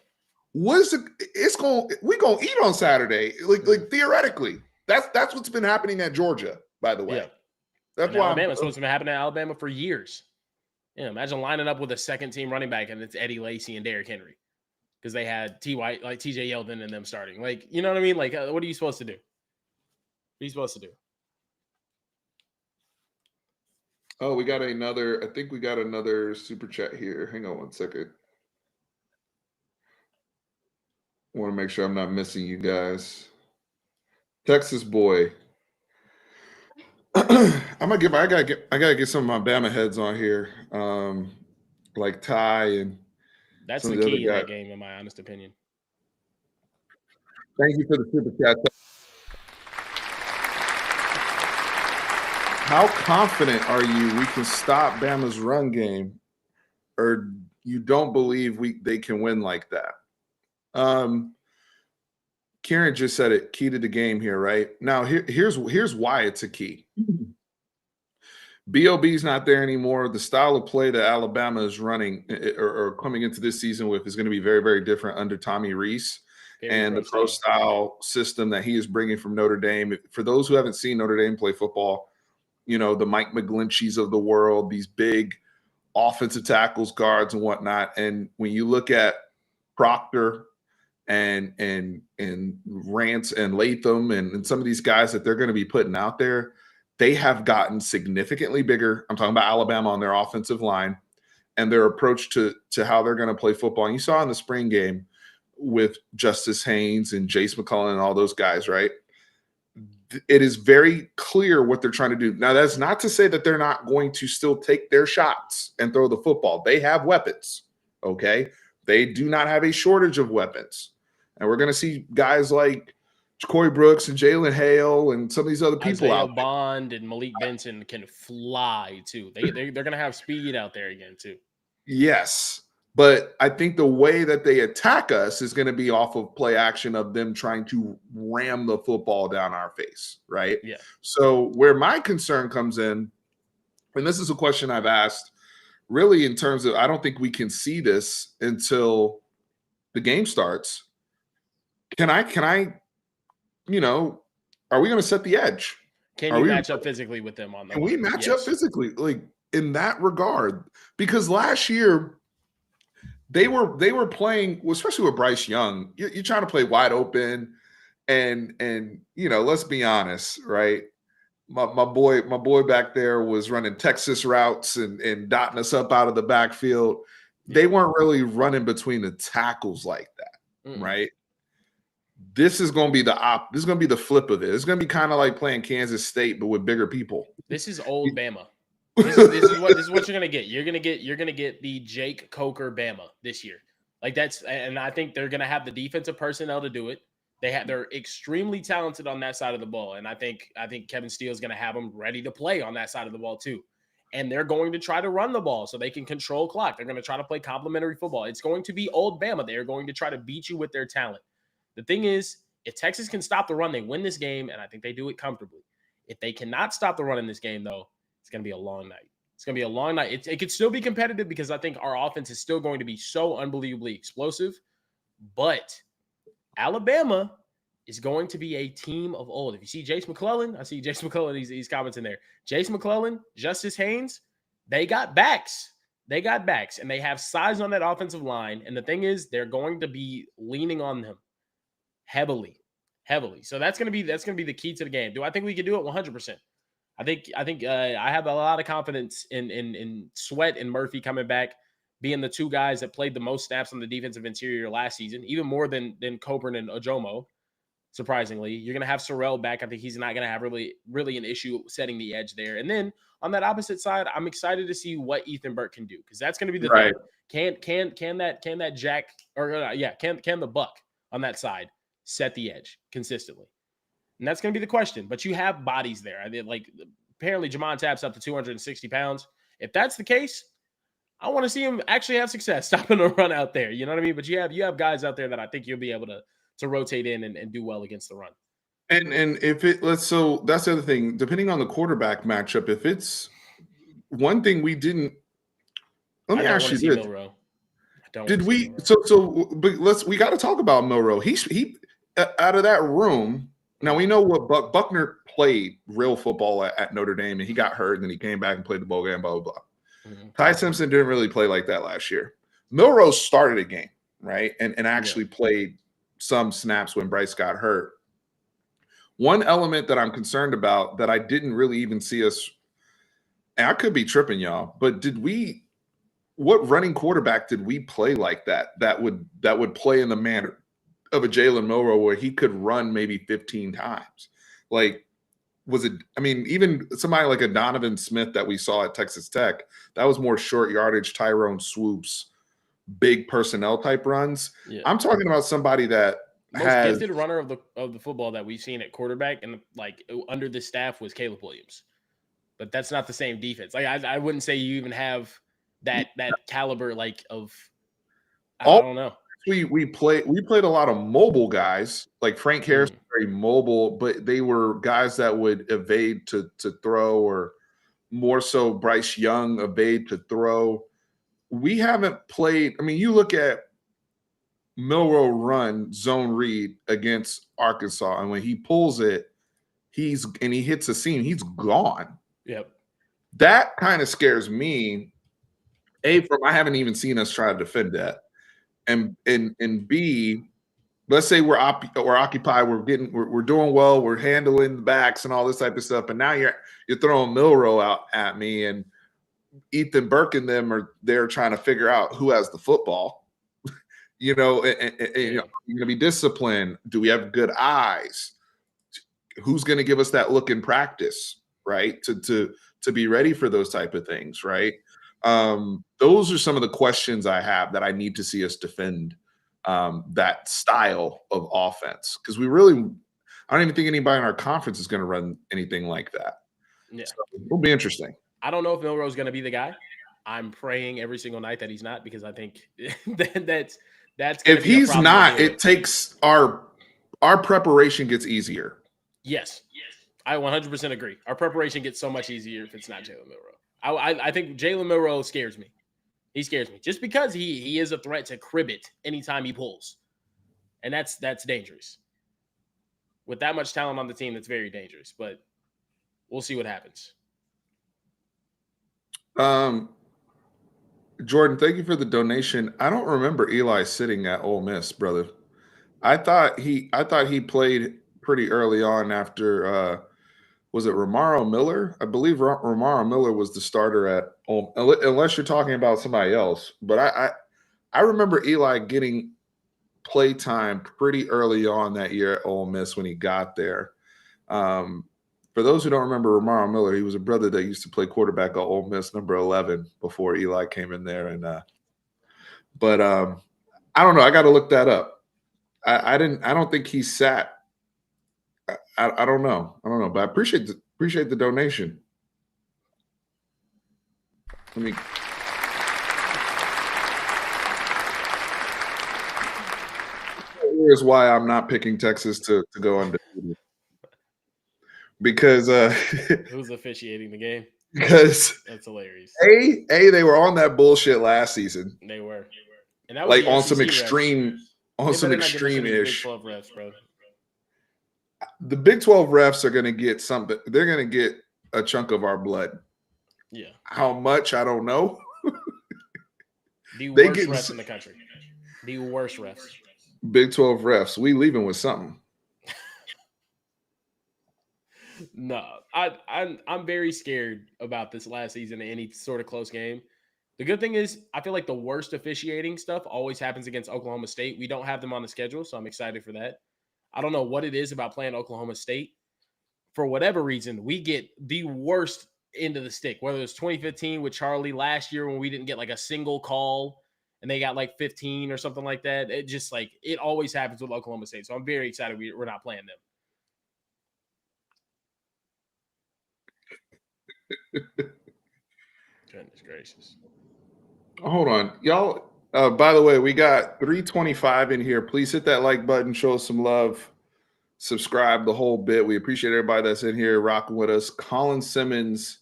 We're gonna eat on Saturday. Like theoretically. That's what's been happening at Georgia, by the way. Yeah. That's why Alabama. So it's been happening at Alabama for years. Yeah, imagine lining up with a second team running back and it's Eddie Lacy and Derrick Henry. Because they had T.Y. like TJ Yeldon and them starting. Like, you know what I mean? Like, what are you supposed to do? What are you supposed to do? Oh, I think we got another super chat here. Hang on one second. I want to make sure I'm not missing you guys. Texas boy. I gotta get some of my Bama heads on here. Like Ty and that's the key in that game, in my honest opinion. Thank you for the super chat. How confident are you we can stop Bama's run game, or you don't believe they can win like that? Kieran just said it. Key to the game here, right? Now here's why it's a key. BOB's not there anymore. The style of play that Alabama is running or coming into this season with is going to be very, very different under Tommy Rees and the pro style system that he is bringing from Notre Dame. For those who haven't seen Notre Dame play football, you know, the Mike McGlincheys of the world, these big offensive tackles, guards, and whatnot. And when you look at Proctor and Rance and Latham and some of these guys that they're going to be putting out there, they have gotten significantly bigger. I'm talking about Alabama on their offensive line and their approach to how they're going to play football. And you saw in the spring game with Justice Haynes and Jace McCullough and all those guys, right? It is very clear what they're trying to do. Now, that's not to say that they're not going to still take their shots and throw the football. They have weapons, okay? They do not have a shortage of weapons. And we're going to see guys like Corey Brooks and Jalen Hale and some of these other people out there. Bond and Malik Benson can fly too. They're going to have speed out there again too. Yes, but I think the way that they attack us is going to be off of play action of them trying to ram the football down our face, right? Yeah. So where my concern comes in, and this is a question I've asked really in terms of I don't think we can see this until the game starts. Can I you know, are we going to set the edge? Can you match up physically with them on that? Can we match up physically, like in that regard? Because last year they were playing, especially with Bryce Young. You're trying to play wide open, and you know, let's be honest, right? My boy back there was running Texas routes and dotting us up out of the backfield. They weren't really running between the tackles like that, right? This is going to be this is going to be the flip of it. It's going to be kind of like playing Kansas State, but with bigger people. This is old Bama. This is what you're going to get. You're going to get the Jake Coker Bama this year. Like and I think they're going to have the defensive personnel to do it. They're extremely talented on that side of the ball. And I think Kevin Steele is going to have them ready to play on that side of the ball too. And they're going to try to run the ball so they can control clock. They're going to try to play complementary football. It's going to be old Bama. They're going to try to beat you with their talent. The thing is, if Texas can stop the run, they win this game, and I think they do it comfortably. If they cannot stop the run in this game, though, it's going to be a long night. It's going to be a long night. It could still be competitive because I think our offense is still going to be so unbelievably explosive. But Alabama is going to be a team of old. If you see Jace McClellan, I see Jace McClellan, he's commenting there. Jace McClellan, Justice Haynes, they got backs. They got backs, and they have size on that offensive line. And the thing is, they're going to be leaning on them heavily. So that's going to be the key to the game. Do I think we can do it? 100%. I think I have a lot of confidence in Sweat and Murphy coming back, being the two guys that played the most snaps on the defensive interior last season, even more than Coburn and Ojomo. Surprisingly, you're going to have Sorrell back. I think he's not going to have really an issue setting the edge there. And then on that opposite side, I'm excited to see what Ethan Burke can do, because that's going to be the thing. Can that Jack can the Buck on that side set the edge consistently? And that's going to be the question. But you have bodies there. I mean, like, apparently Jamon Tapp's up to 260 pounds. If that's the case, I want to see him actually have success stopping a run out there. You know what I mean? But you have guys out there that I think you'll be able to rotate in and do well against the run. And if so that's the other thing. Depending on the quarterback matchup, if it's one thing we didn't. Let me ask you this: did we? But we got to talk about Milroe. He out of that room. Now we know what Buckner played real football at Notre Dame, and he got hurt, and then he came back and played the bowl game. Blah blah blah. Mm-hmm. Ty Simpson didn't really play like that last year. Milroe started a game, right, and actually played some snaps when Bryce got hurt. One element that I'm concerned about that I didn't really even see us, and I could be tripping y'all, but what running quarterback did we play like that would play in the manner of a Jalen Milroe where he could run maybe 15 times? Like, was it, I mean, even somebody like a Donovan Smith that we saw at Texas Tech, that was more short yardage, Tyrone swoops, big personnel type runs. Yeah. I'm talking about somebody that most gifted runner of the football that we've seen at quarterback and like under the staff was Caleb Williams, but that's not the same defense. Like I wouldn't say you even have that caliber like of. I don't know. We played a lot of mobile guys, like Frank Harris, very mobile, but they were guys that would evade to throw, or more so Bryce Young evade to throw. We haven't played. I mean, you look at Milroe run zone read against Arkansas, and when he pulls it, he hits a seam, he's gone. Yep. That kind of scares me. I haven't even seen us try to defend that. And B, let's say we're occupied, we're doing well, we're handling the backs and all this type of stuff, and now you're throwing Milroe out at me, and Ethan Burke and them are there trying to figure out who has the football. You know, and you're going to be disciplined. Do we have good eyes? Who's going to give us that look in practice, right? To be ready for those type of things, right? Those are some of the questions I have that I need to see us defend that style of offense, because I don't even think anybody in our conference is going to run anything like that. Yeah, so it'll be interesting. I don't know if Milroe's going to be the guy. I'm praying every single night that he's not, because I think that's if he's not, it takes our preparation gets easier. Yes, I 100% agree. Our preparation gets so much easier if it's not Jalen Milroe. I think Jalen Milroe scares me. He scares me just because he is a threat to crib it anytime he pulls, and that's dangerous. With that much talent on the team, that's very dangerous. But we'll see what happens. Jordan, thank you for the donation. I don't remember Eli sitting at Ole Miss, brother. I thought he played pretty early on after was it Romaro Miller? I believe Romaro Miller was the starter at Ole, unless you're talking about somebody else. But I remember Eli getting play time pretty early on that year at Ole Miss when he got there. For those who don't remember Romaro Miller, he was a brother that used to play quarterback at Ole Miss, number 11, before Eli came in there. And but I don't know. I got to look that up. I don't think he sat. I don't know. But I appreciate the donation. Here's why I'm not picking Texas to go undefeated. Because who's officiating the game? because That's hilarious. they were on that bullshit last season, They were, and that was like the on some SEC refs. extreme, They better not get mentioned as Big ish. 12 refs, bro. The Big 12 refs are going to get something. They're going to get a chunk of our blood. Yeah, How much I don't know. the They worst get refs in the country. The worst refs. Big 12 refs. We leaving with something. No, I'm very scared about this last season and any sort of close game. The good thing is, I feel like the worst officiating stuff always happens against Oklahoma State. We don't have them on the schedule, so I'm excited for that. I don't know what it is about playing Oklahoma State. For whatever reason, we get the worst end of the stick, whether it's 2015 with Charlie last year when we didn't get like a single call and they got like 15 or something like that. It just like it always happens with Oklahoma State. So I'm very excited we're not playing them. Goodness gracious. Hold on. Y'all, by the way, we got 325 in here. Please hit that like button, show us some love, subscribe the whole bit. We appreciate everybody that's in here rocking with us. Colin Simmons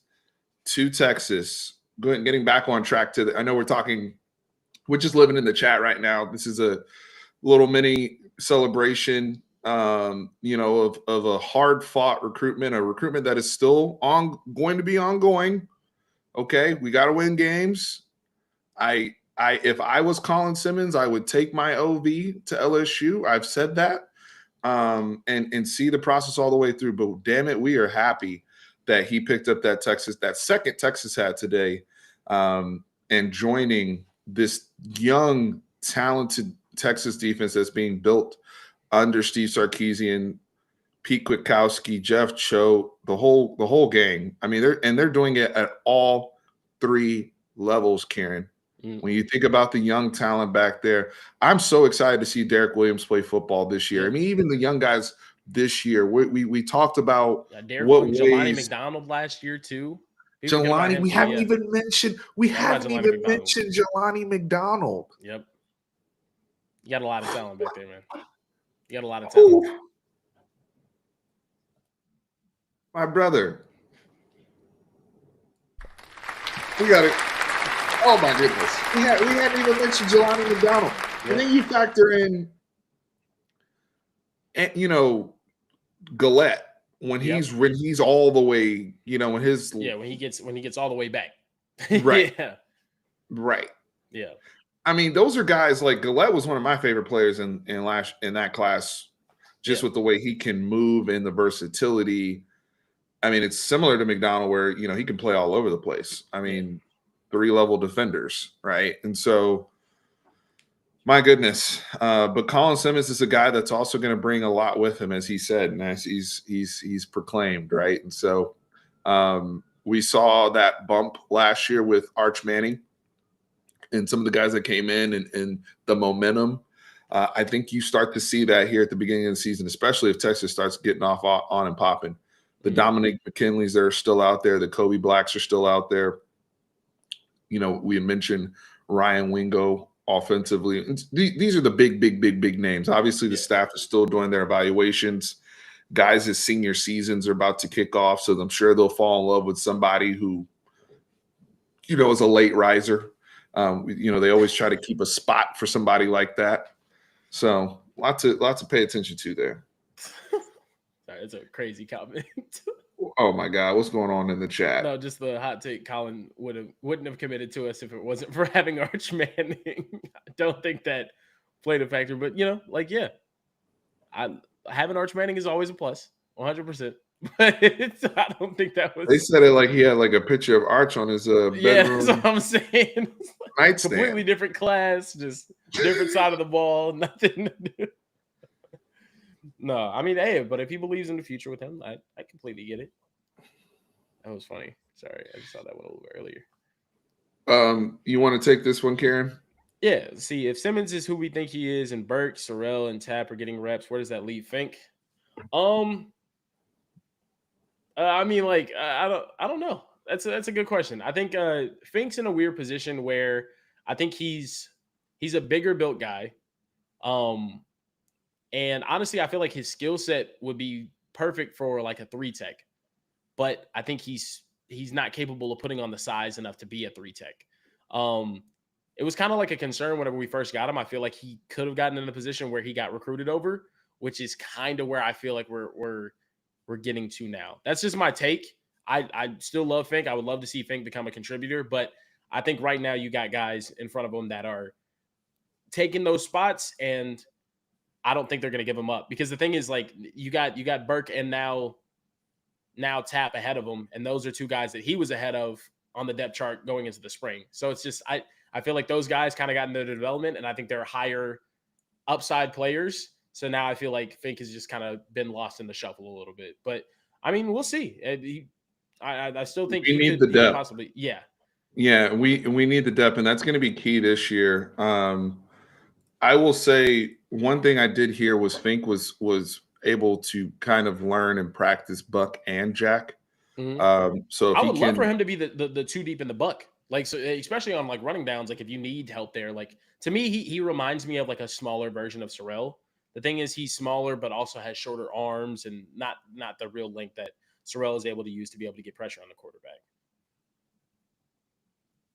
to Texas. Getting back on track I know we're just living in the chat right now. This is a little mini celebration, of a hard fought recruitment, a recruitment that is still going to be ongoing. Okay, we got to win games. If I was Colin Simmons, I would take my OV to LSU. I've said that, and see the process all the way through. But damn it, we are happy that he picked up that second Texas had today, and joining this young, talented Texas defense that's being built under Steve Sarkisian, Pete Kwiatkowski, Jeff Cho, the whole gang. I mean, they're doing it at all three levels, Karen. When you think about the young talent back there, I'm so excited to see Derek Williams play football this year. Yeah. I mean, even the young guys this year, we talked about Derek Williams, Jelani McDonald last year too. Jelani, we haven't even mentioned Jelani McDonald. Yep. You got a lot of talent back there, man. You got a lot of talent. Ooh. My brother. We got it. Oh my goodness. We hadn't even mentioned Jelani McDonald. Yep. And then you factor in, Gillette when he's all the way, when he gets all the way back. Right. Yeah. Right. Yeah. I mean, those are guys like Gillette was one of my favorite players in that class, just with the way he can move and the versatility. I mean, it's similar to McDonald where, he can play all over the place. I mean, 3-level defenders, right? And so, my goodness. But Colin Simmons is a guy that's also going to bring a lot with him, as he said, and as he's proclaimed, right? And so we saw that bump last year with Arch Manning and some of the guys that came in and the momentum. I think you start to see that here at the beginning of the season, especially if Texas starts getting off on and popping. The Dominic McKinleys that are still out there, the Kobe Blacks are still out there. We mentioned Ryan Wingo offensively. These are the big names. Obviously, the staff is still doing their evaluations. Guys' senior seasons are about to kick off, so I'm sure they'll fall in love with somebody who, is a late riser. They always try to keep a spot for somebody like that. So lots to pay attention to there. Sorry, it's a crazy comment. Oh my God, what's going on in the chat? No, just the hot take. Colin wouldn't have committed to us if it wasn't for having Arch Manning. I don't think that played a factor, but having Arch Manning is always a plus, 100%. But I don't think that was. They said it like he had like a picture of Arch on his bedroom. Yeah, that's what I'm saying. Nightstand. Completely different class, just different side of the ball, nothing to do. No, I mean, hey, but if he believes in the future with him, I completely get it. That was funny. Sorry, I just saw that one a little bit earlier. You want to take this one, Karen? Yeah. See, if Simmons is who we think he is, and Burke, Sorrell, and Tapp are getting reps, where does that leave Fink? I mean, like, I don't know. That's a good question. I think Fink's in a weird position where I think he's a bigger built guy. And honestly, I feel like his skill set would be perfect for like a 3 tech. But I think he's he's not capable of putting on the size enough to be a 3 tech. It was kind of like a concern whenever we first got him. I feel like he could have gotten in a position where he got recruited over, which is kind of where I feel like we're getting to now. That's just my take. I still love Fink. I would love to see Fink become a contributor, but I think right now you got guys in front of him that are taking those spots, and I don't think they're going to give him up, because the thing is, like, you got Burke and now Tap ahead of him, and those are two guys that he was ahead of on the depth chart going into the spring. So it's just I feel like those guys kind of got into their development, and I think they're higher upside players. So now I feel like Fink has just kind of been lost in the shuffle a little bit. But I mean, we'll see. I still think We need the he could depth. possibly, yeah. Yeah, we need the depth, and that's going to be key this year. I will say one thing I did hear was Fink was able to kind of learn and practice Buck and Jack. Mhm. So if I he would love for can, him to be the two deep in the buck. Like, so especially on like running downs, like if you need help there, like to me, he reminds me of like a smaller version of Sorrell. The thing is he's smaller, but also has shorter arms and not the real length that Sorrell is able to use to be able to get pressure on the quarterback.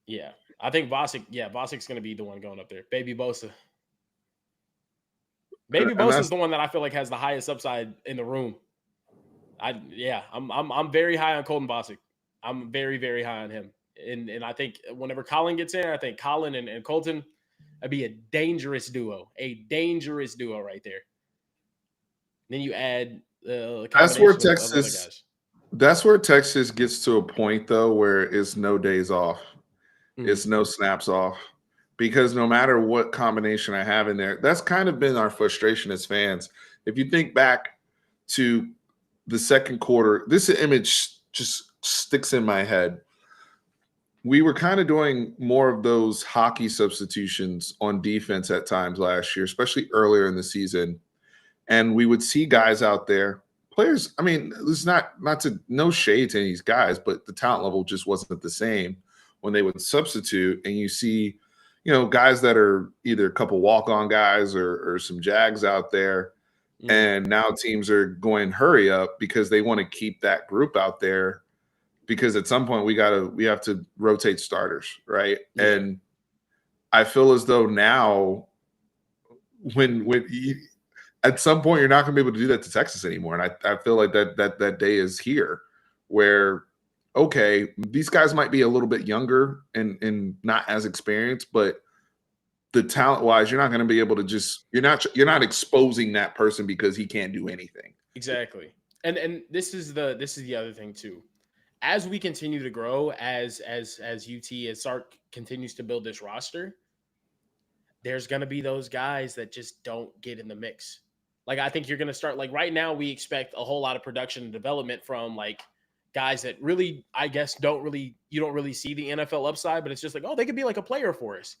Yeah. I think Vosik's gonna be the one going up there. Baby Bosa. Baby and Bosa is that's the one that I feel like has the highest upside in the room. I'm very high on Colton Bosick. I'm very, very high on him. And I think whenever Colin gets in, I think Colin and Colton, that'd be a dangerous duo. A dangerous duo right there. Then you add a that's where combination of other Texas guys. that's where Texas gets to a point though where it's no days off. Mhm. It's no snaps off. Because no matter what combination I have in there, that's kind of been our frustration as fans. If you think back to the second quarter, this image just sticks in my head. We were kind of doing more of those hockey substitutions on defense at times last year, especially earlier in the season. And we would see guys out there, players. I mean, it's not to no shade to any of these guys, but the talent level just wasn't the same when they would substitute. And you see, guys that are either a couple walk-on guys or some Jags out there. Mhm. And now teams are going hurry up because they want to keep that group out there, because at some point we have to rotate starters, right? Yeah. And I feel as though now when at some point you're not going to be able to do that to Texas anymore. And I feel like that day is here where, okay, these guys might be a little bit younger and not as experienced, but the talent wise, you're not going to be able to you're not exposing that person because he can't do anything. Exactly. And this is the other thing too. As we continue to grow, as UT, as Sark continues to build this roster, there's going to be those guys that just don't get in the mix. Like, I think you're going to start, like, right now we expect a whole lot of production and development from like guys that really, I guess, you don't really see the NFL upside, but it's just like, oh, they could be like a player for us.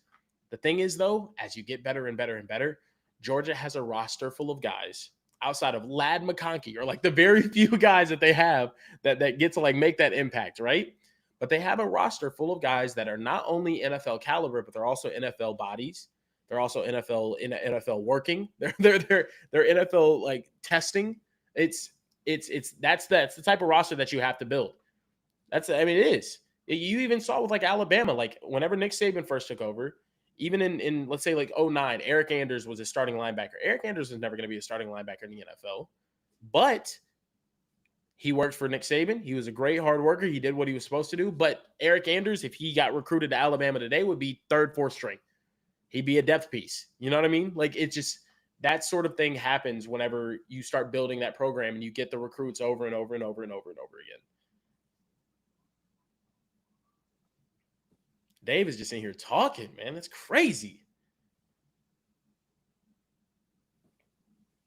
The thing is, though, as you get better and better and better, Georgia has a roster full of guys outside of Lad McConkey, or like the very few guys that they have that get to like make that impact, right? But they have a roster full of guys that are not only NFL caliber, but they're also NFL bodies. They're also NFL working. They're NFL like testing. That's the type of roster that you have to build. I mean, it is. You even saw with like Alabama, like whenever Nick Saban first took over, even in let's say like '09, Eric Anders was a starting linebacker. Eric Anders was never going to be a starting linebacker in the NFL, but he worked for Nick Saban. He was a great hard worker. He did what he was supposed to do. But Eric Anders, if he got recruited to Alabama today, would be third, fourth string. He'd be a depth piece. You know what I mean? Like, it's just that sort of thing happens whenever you start building that program and you get the recruits over and over and over and over and over again. Dave is just in here talking, man. That's crazy.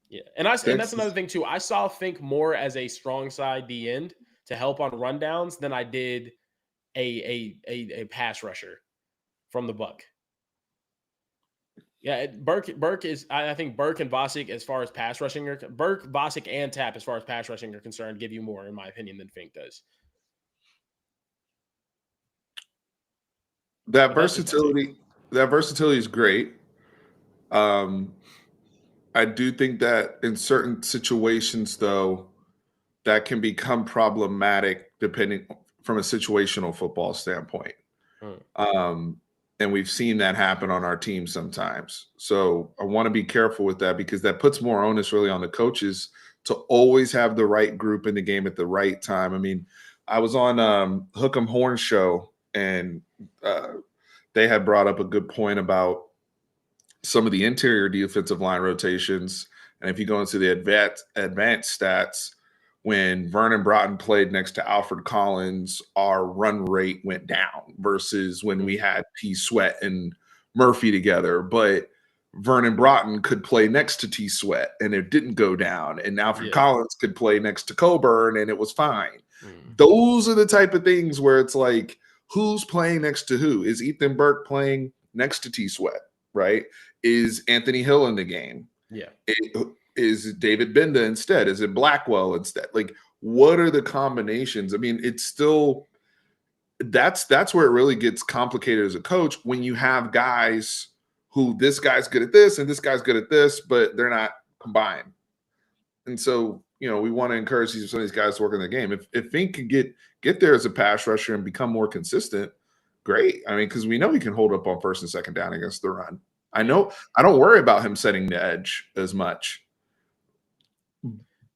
Yeah, and that's another Texas, thing too. I saw Fink more as a strong side D end to help on rundowns than I did a pass rusher from the Buck. Yeah, Burke is. I think Burke and Bosick, as far as pass rushing are, Burke, Bosick, and Tap, as far as pass rushing are concerned, give you more, in my opinion, than Fink does. that But that's just my take. versatility, that versatility is great. Um, I do think that in certain situations, though, that can become problematic depending from a situational football standpoint. Mm. And we've seen that happen on our team sometimes. So I want to be careful with that because that puts more onus really on the coaches to always have the right group in the game at the right time. I mean, I was on Hook'em Horn show, and they had brought up a good point about some of the interior defensive line rotations. And if you go into the advanced stats, when Vernon Broughton played next to Alfred Collins, our run rate went down versus when we had T. Sweat and Murphy together. But Vernon Broughton could play next to T. Sweat and it didn't go down. And Alfred Collins could play next to Coburn and it was fine. Those are the type of things where it's like, who's playing next to who? Is Ethan Burke playing next to T. Sweat, right? Is Anthony Hill in the game? Yeah. Is David Benda instead? Is it Blackwell instead? Like, what are the combinations? I mean, it's still that's where it really gets complicated as a coach when you have guys who this guy's good at this and this guy's good at this, but they're not combined. And so, you know, we want to encourage some of these guys to work in the game. If Fink can get there as a pass rusher and become more consistent, great. I mean, because we know he can hold up on first and second down against the run. I know I don't worry about him setting the edge as much.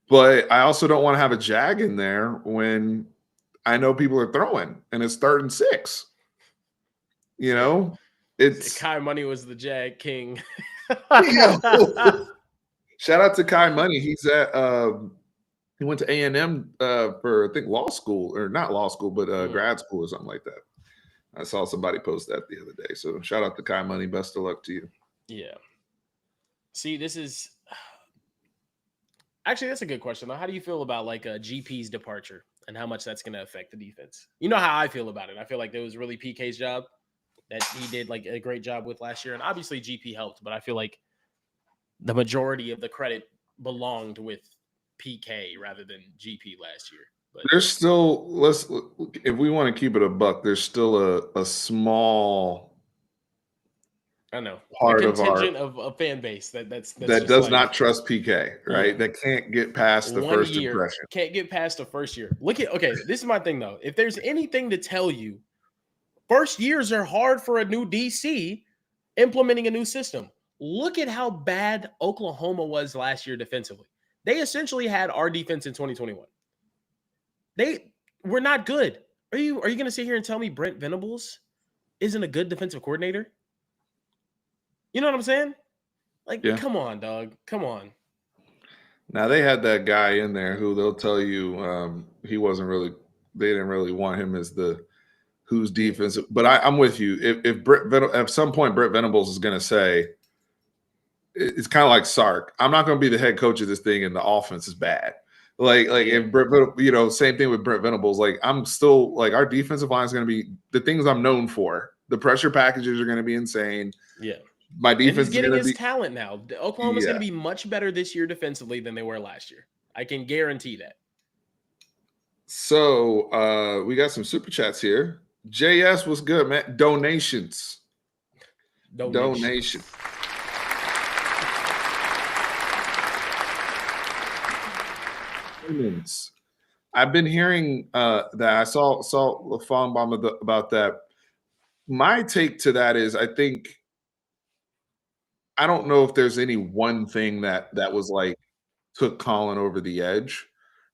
But I also don't want to have a jag in there when I know people are throwing and it's 3rd and 6. You know, it's Kai Money was the jag king. Shout out to Kai Money. He's at he went to A&M for I think law school, or not law school, but grad school or something like that. I saw somebody post that the other day. So shout out to Kai Money. Best of luck to you. Yeah. See, this is actually, that's a good question. How do you feel about like a GP's departure and how much that's going to affect the defense? You know how I feel about it. I feel like that was really PK's job that he did like a great job with last year. And obviously GP helped, but I feel like the majority of the credit belonged with PK rather than GP last year. But there's still, if we want to keep it a buck, there's still a small I know part a of our a fan base that does like, not trust PK, right? Yeah. That can't get past the first impression. Can't get past the first year. Okay, this is my thing though. If there's anything to tell you, first years are hard for a new DC implementing a new system. Look at how bad Oklahoma was last year defensively. They essentially had our defense in 2021. They were not good. Are you going to sit here and tell me Brent Venables isn't a good defensive coordinator? You know what I'm saying? Like, Come on, dog. Come on. Now, they had that guy in there who they'll tell you he wasn't really – they didn't really want him as the who's defensive. But I'm with you. If at some point Brent Venables is going to say – it's kind of like Sark. I'm not going to be the head coach of this thing and the offense is bad. Like if Brent, you know, same thing with Brent Venables. Like I'm still like our defensive line is going to be the things I'm known for. The pressure packages are going to be insane. Yeah. My defense is getting his talent now. Oklahoma's going to be much better this year defensively than they were last year. I can guarantee that. So we got some super chats here. JS was good, man. Donations. I've been hearing that I saw LaFong Bomb about that. My take to that is I don't know if there's any one thing that was like took Colin over the edge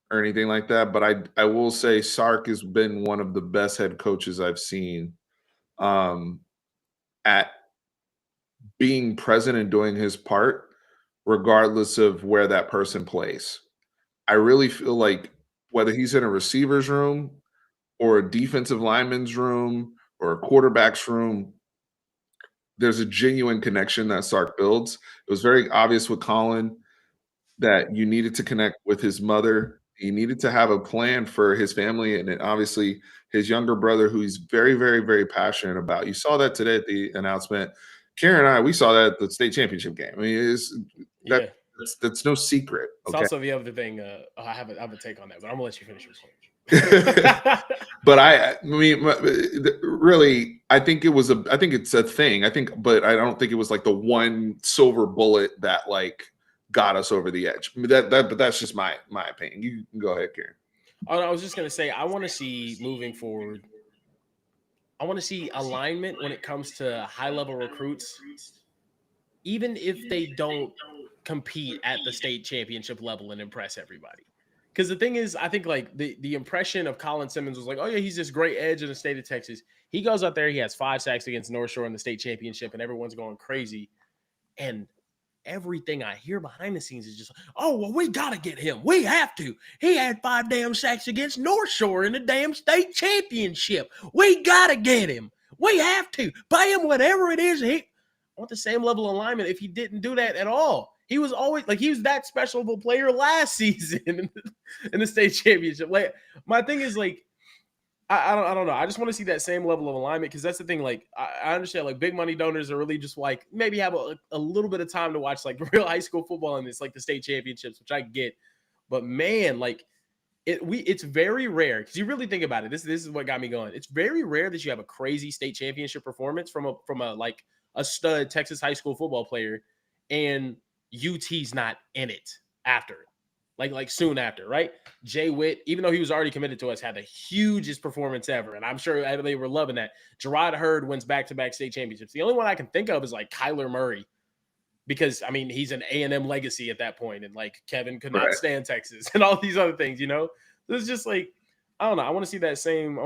or anything like that, but I will say Sark has been one of the best head coaches I've seen at being present and doing his part regardless of where that person plays. I really feel like whether he's in a receiver's room or a defensive lineman's room or a quarterback's room, there's a genuine connection that Sark builds. It was very obvious with Colin that you needed to connect with his mother. He needed to have a plan for his family and then obviously his younger brother, who he's very, very, very passionate about. You saw that today at the announcement. Karen and I, we saw that at the state championship game. I mean, that's no secret. It's also the other thing. I have a take on that, but I'm gonna let you finish your point. But I mean, really, I think it's a thing. But I don't think it was like the one silver bullet that like got us over the edge. I mean, but that's just my opinion. You can go ahead, Karen. I was just gonna say, I want to see moving forward. I want to see alignment when it comes to high level recruits, even if they don't compete at the state championship level and impress everybody. Because the thing is, I think like the impression of Colin Simmons was like, oh yeah, he's this great edge in the state of Texas. He goes out there, he has 5 sacks against North Shore in the state championship, and everyone's going crazy. And everything I hear behind the scenes is just, oh, well, we got to get him. We have to. He had 5 damn sacks against North Shore in the damn state championship. We got to get him. We have to. Pay him whatever it is. I want the same level of alignment if he didn't do that at all. He was always like, he was that special of a player last season in the state championship. Like, my thing is like, I don't know. I just want to see that same level of alignment because that's the thing. Like, I understand like big money donors are really just like maybe have a little bit of time to watch like real high school football and it's like the state championships, which I get. But man, like it's very rare because you really think about it. This is what got me going. It's very rare that you have a crazy state championship performance from a like a stud Texas high school football player, and UT's not in it after. Like soon after, right? Jay Witt, even though he was already committed to us, had the hugest performance ever. And I'm sure they were loving that. Gerard Hurd wins back-to-back state championships. The only one I can think of is like Kyler Murray. Because, I mean, he's an A&M legacy at that point. And like Kevin could not stand Texas and all these other things, you know? So it's just like, I don't know. I want to see that same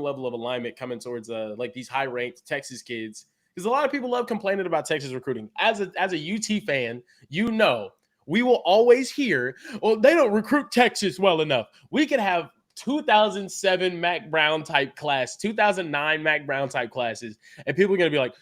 level of alignment coming towards like these high-ranked Texas kids. Because a lot of people love complaining about Texas recruiting. As a UT fan, you know, we will always hear, well, they don't recruit Texas well enough. We could have 2007 Mac Brown type class, 2009 Mac Brown type classes, and people are going to be like,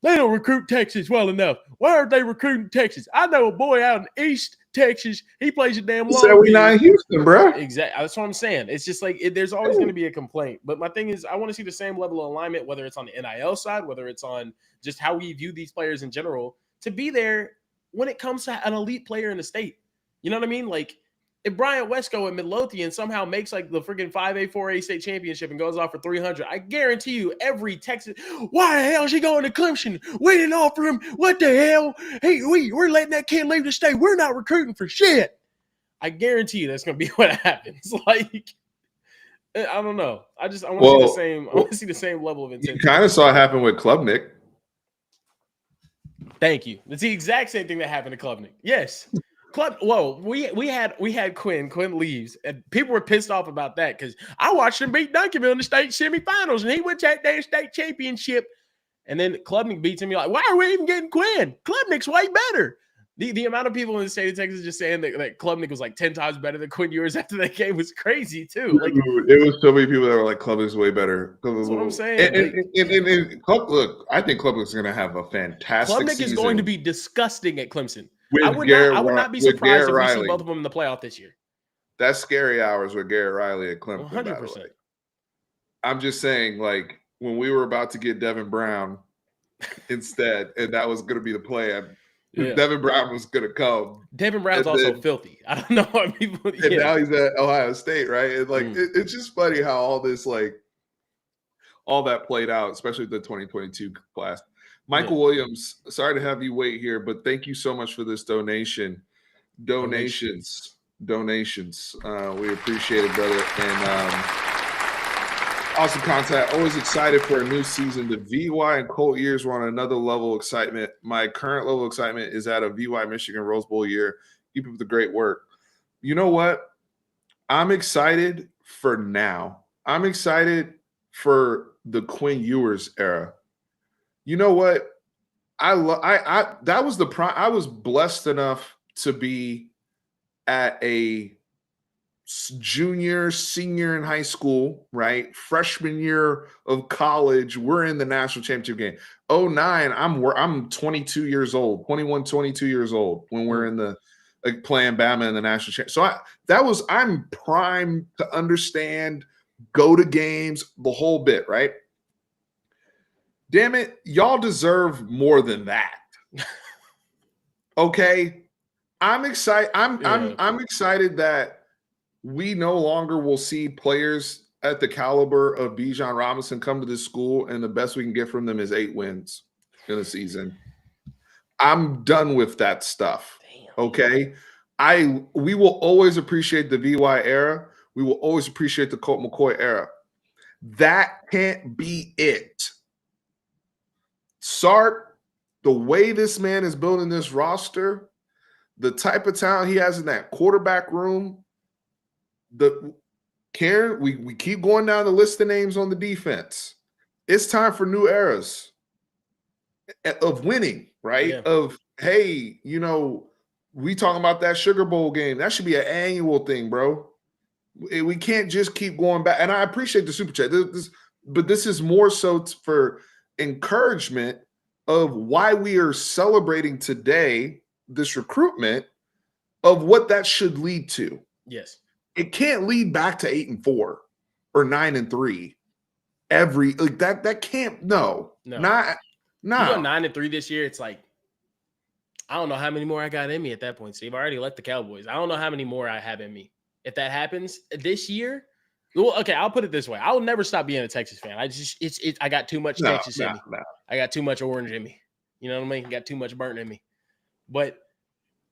they don't recruit Texas well enough. Why aren't they recruiting Texas? I know a boy out in East Texas. He plays a damn long. So we not in Houston, bro. Exactly. That's what I'm saying. It's just like there's always going to be a complaint. But my thing is, I want to see the same level of alignment, whether it's on the NIL side, whether it's on just how we view these players in general, to be there when it comes to an elite player in the state. You know what I mean? Like, if Bryant Wesco at Midlothian somehow makes like the freaking 5A, 4A state championship and goes off for 300, I guarantee you every Texas, why the hell is he going to Clemson? We didn't offer him. What the hell? Hey, we're letting that kid leave the state. We're not recruiting for shit. I guarantee you that's going to be what happens. Like, I don't know. I want to see the same. I want to see the same level of intensity. You kind of saw it happen with Klubnik. Thank you. It's the exact same thing that happened to Klubnik. Yes. We had Quinn leaves, and people were pissed off about that because I watched him beat Duncanville in the state semifinals, and he went to that damn state championship. And then Klubnik beats him. You're like, why are we even getting Quinn? Klubnik's way better. The amount of people in the state of Texas just saying that Klubnik was like 10 times better than Quinn Ewers after that game was crazy too. Like, it was so many people that were like, Klubnik's way better. That's what I'm saying. Look, I think Klubnik's going to have a fantastic Klubnik season. is going to be disgusting at Clemson. I would not be surprised if we see both of them in the playoff this year. That's scary hours with Garrett Riley at Clemson. 100%. I'm just saying, like, when we were about to get Devin Brown instead, and that was going to be the plan, Devin Brown was going to come. Devin Brown's also filthy. I don't know why people. And now he's at Ohio State, right? And like, it's just funny how all this, like, all that played out, especially the 2022 class. Michael Williams, sorry to have you wait here, but thank you so much for this donation. Donations. We appreciate it, brother. And awesome content. Always excited for a new season. The VY and Colt years were on another level of excitement. My current level of excitement is at a VY Michigan Rose Bowl year. Keep up the great work. You know what? I'm excited for now. I'm excited for the Quinn Ewers era. You know what? I was blessed enough to be at a junior, senior in high school, right? Freshman year of college, we're in the national championship game. 2009, I'm 22 years old, 21, 22 years old when we're in the playing Bama in the national championship. So I'm primed to understand, go to games, the whole bit, right? Damn it, y'all deserve more than that. Okay? I'm excited. I'm excited that we no longer will see players at the caliber of Bijan Robinson come to this school, and the best we can get from them is 8 wins in a season. I'm done with that stuff. Okay? We will always appreciate the VY era. We will always appreciate the Colt McCoy era. That can't be it. Sark, the way this man is building this roster, the type of talent he has in that quarterback room, Karen, we keep going down the list of names on the defense. It's time for new eras of winning, right? Yeah. Of, hey, we talking about that Sugar Bowl game. That should be an annual thing, bro. We can't just keep going back. And I appreciate the super chat, but this is more so for encouragement of why we are celebrating today this recruitment of what that should lead to. Yes. It can't lead back to 8-4 or 9-3. That can't. No. You go 9-3 this year. It's like, I don't know how many more I got in me at that point, Steve. I already left the Cowboys. I don't know how many more I have in me. If that happens this year, well, okay, I'll put it this way: I will never stop being a Texas fan. I got too much Texas in me. I got too much orange in me. You know what I mean? Got too much burnt in me. But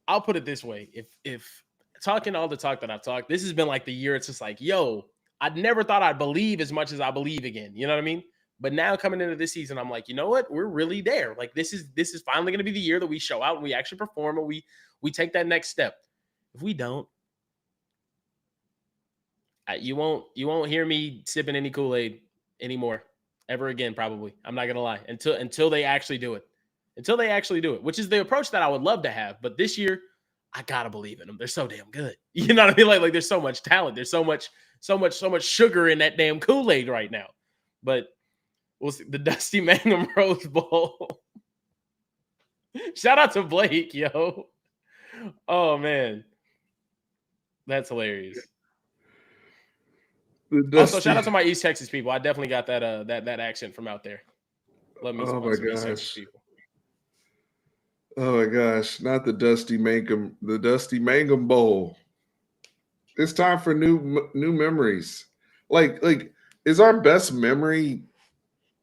I'll put it this way: if talking all the talk that I've talked, this has been like the year. It's just like, yo, I never thought I'd believe as much as I believe again. You know what I mean? But now coming into this season, I'm like, you know what? We're really there. Like this is finally going to be the year that we show out and we actually perform and we take that next step. If we don't, you won't hear me sipping any Kool-Aid anymore ever again. Probably, I'm not gonna lie until they actually do it. Until they actually do it, which is the approach that I would love to have. But this year, I gotta believe in them. They're so damn good. You know what I mean? Like there's so much talent. There's so much sugar in that damn Kool-Aid right now. But we'll see. The Dusty Mangum Rose Bowl. Shout out to Blake, yo. Oh man, that's hilarious. Also, shout out to my East Texas people. I definitely got that accent from out there. Love me some East Texas people. Oh my gosh, not the Dusty Mangum Bowl. It's time for new memories. Like is our best memory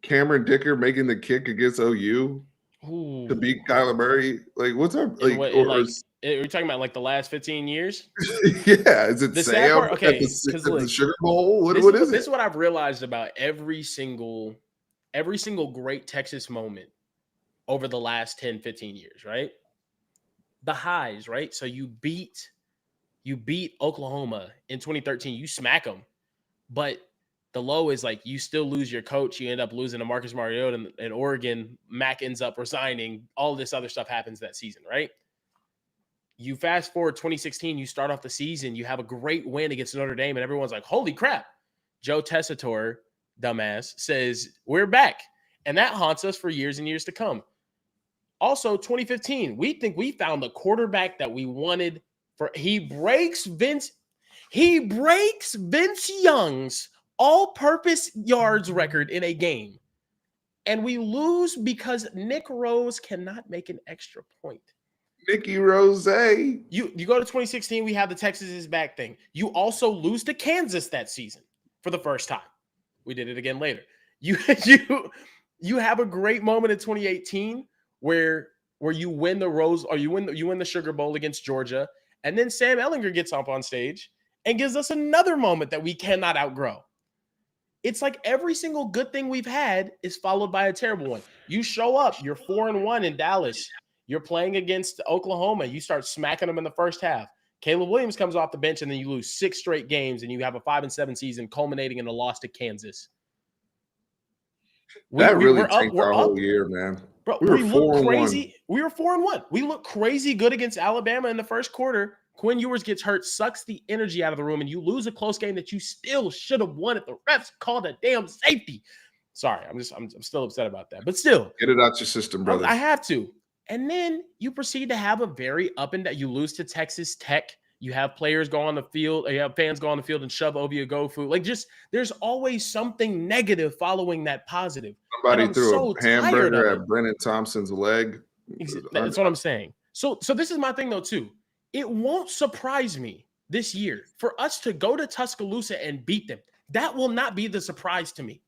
Cameron Dicker making the kick against OU to beat Kyler Murray? Like what's our are you talking about like the last 15 years? Yeah, is it the Sam part, okay, at the Sugar Bowl? What is it? This is what I've realized about every single great Texas moment over the last 10, 15 years, right? The highs, right? So you beat Oklahoma in 2013, you smack them, but the low is like you still lose your coach, you end up losing to Marcus Mariota in Oregon, Mac ends up resigning, all this other stuff happens that season, right? You fast forward 2016, you start off the season, you have a great win against Notre Dame, and everyone's like, holy crap. Joe Tessitore, dumbass, says, we're back. And that haunts us for years and years to come. Also, 2015, we think we found the quarterback that we wanted. He breaks Vince Young's all-purpose yards record in a game. And we lose because Nick Rose cannot make an extra point. Nicky Rose. You go to 2016, we have the Texas is back thing. You also lose to Kansas that season for the first time. We did it again later. You have a great moment in 2018 where you win the Rose or you win the Sugar Bowl against Georgia, and then Sam Ehlinger gets up on stage and gives us another moment that we cannot outgrow. It's like every single good thing we've had is followed by a terrible one. You show up, you're 4-1 in Dallas. You're playing against Oklahoma. You start smacking them in the first half. Caleb Williams comes off the bench, and then you lose 6 straight games, and you have a 5-7 season culminating in a loss to Kansas. That really tanked our whole year, man. Bro, we look crazy. We were 4-1. We look crazy good against Alabama in the first quarter. Quinn Ewers gets hurt, sucks the energy out of the room, and you lose a close game that you still should have won if the refs called a damn safety. Sorry, I'm still upset about that. But still. Get it out your system, brother. I have to. And then you proceed to have a very up and down. You lose to Texas Tech. You have players go on the field. Or you have fans go on the field and shove Ovia Gofu. Like there's always something negative following that positive. Somebody threw a hamburger at Brennan Thompson's leg. That's what I'm saying. So this is my thing though too. It won't surprise me this year for us to go to Tuscaloosa and beat them. That will not be the surprise to me.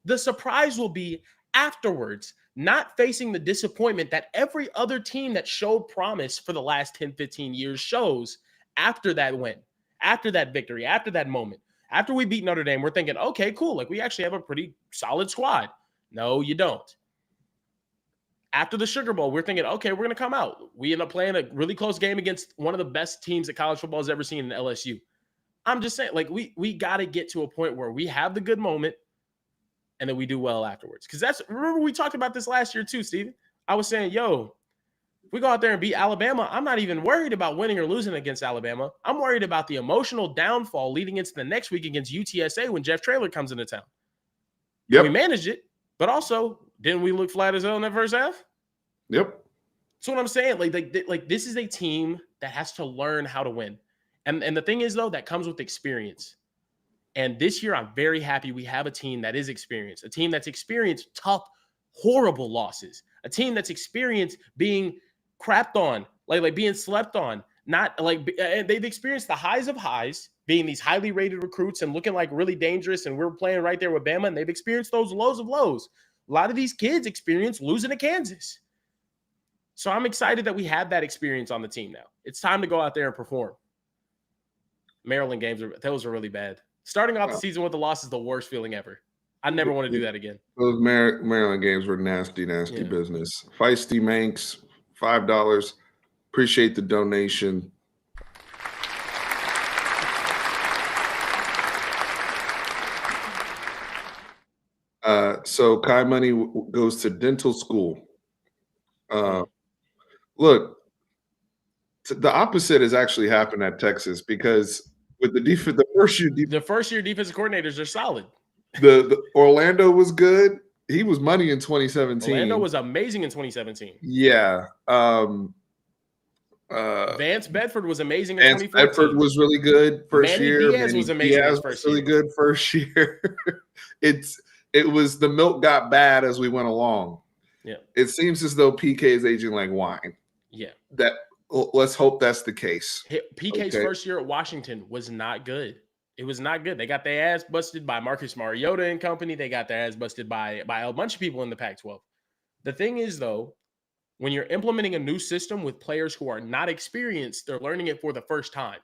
The surprise will be afterwards, not facing the disappointment that every other team that showed promise for the last 10, 15 years shows after that win. After that victory, after that moment, after we beat Notre Dame, we're thinking, okay, cool. Like we actually have a pretty solid squad. No, you don't. After the Sugar Bowl, we're thinking, okay, we're going to come out. We end up playing a really close game against one of the best teams that college football has ever seen in LSU. I'm just saying, like, we got to get to a point where we have the good moment and then we do well afterwards. Because remember we talked about this last year too, Steven. I was saying, yo, if we go out there and beat Alabama, I'm not even worried about winning or losing against Alabama. I'm worried about the emotional downfall leading into the next week against UTSA when Jeff Traylor comes into town. Yep. We managed it, but also, didn't we look flat as hell in that first half? Yep. That's what I'm saying. Like this is a team that has to learn how to win. And the thing is, though, that comes with experience. And this year, I'm very happy we have a team that is experienced, a team that's experienced tough, horrible losses, a team that's experienced being crapped on, like being slept on. Not like they've experienced the highs of highs, being these highly rated recruits and looking like really dangerous. And we're playing right there with Bama, and they've experienced those lows of lows. A lot of these kids experience losing to Kansas. So I'm excited that we have that experience on the team now. It's time to go out there and perform. Maryland games, those are really bad. Starting off the season with a loss is the worst feeling ever. I never want to do that again. Those Maryland games were nasty business. Feisty Manx, $5. Appreciate the donation. So Kai Money goes to dental school. Look, the opposite has actually happened at Texas because with the defense, the first year defensive coordinators are solid. The Orlando was good. He was money in 2017. Orlando was amazing in 2017. Yeah. Vance Bedford was amazing in Vance 2014. Bedford was really good first Manny year. Diaz was amazing Diaz first was really good first year. It was the milk got bad as we went along. Yeah. It seems as though PK is aging like wine. Yeah. Let's hope that's the case. PK's first year at Washington was not good. It was not good. They got their ass busted by Marcus Mariota and company. They got their ass busted by a bunch of people in the Pac-12. The thing is, though, when you're implementing a new system with players who are not experienced, they're learning it for the first time.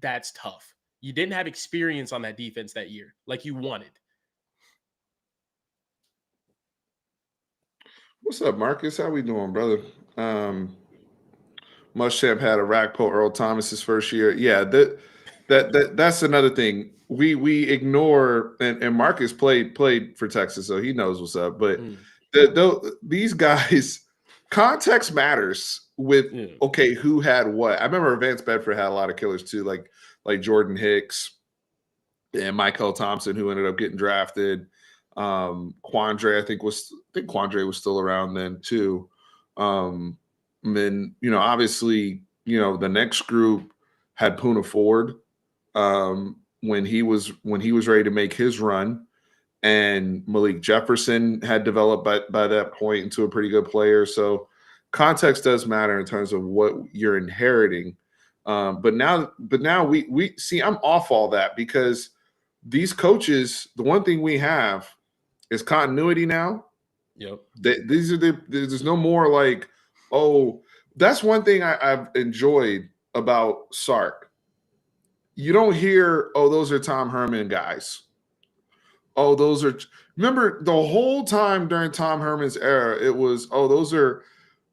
That's tough. You didn't have experience on that defense that year like you wanted. What's up, Marcus? How we doing, brother? Muschamp had a rack pull Earl Thomas his first year. Yeah, that's another thing. We ignore and Marcus played for Texas, so he knows what's up. But these guys, context matters with okay, who had what. I remember Vance Bedford had a lot of killers too, like Jordan Hicks and Michael Thompson, who ended up getting drafted. Quandre, I think Quandre was still around then too. And then, obviously, the next group had Poona Ford when he was ready to make his run, and Malik Jefferson had developed by that point into a pretty good player. So context does matter in terms of what you're inheriting. But now we see I'm off all that because these coaches, the one thing we have is continuity now. Yep. There's no more like, oh, that's one thing I've enjoyed about Sark. You don't hear, oh, those are Tom Herman guys. Oh, those are. Remember the whole time during Tom Herman's era, it was, oh, those are.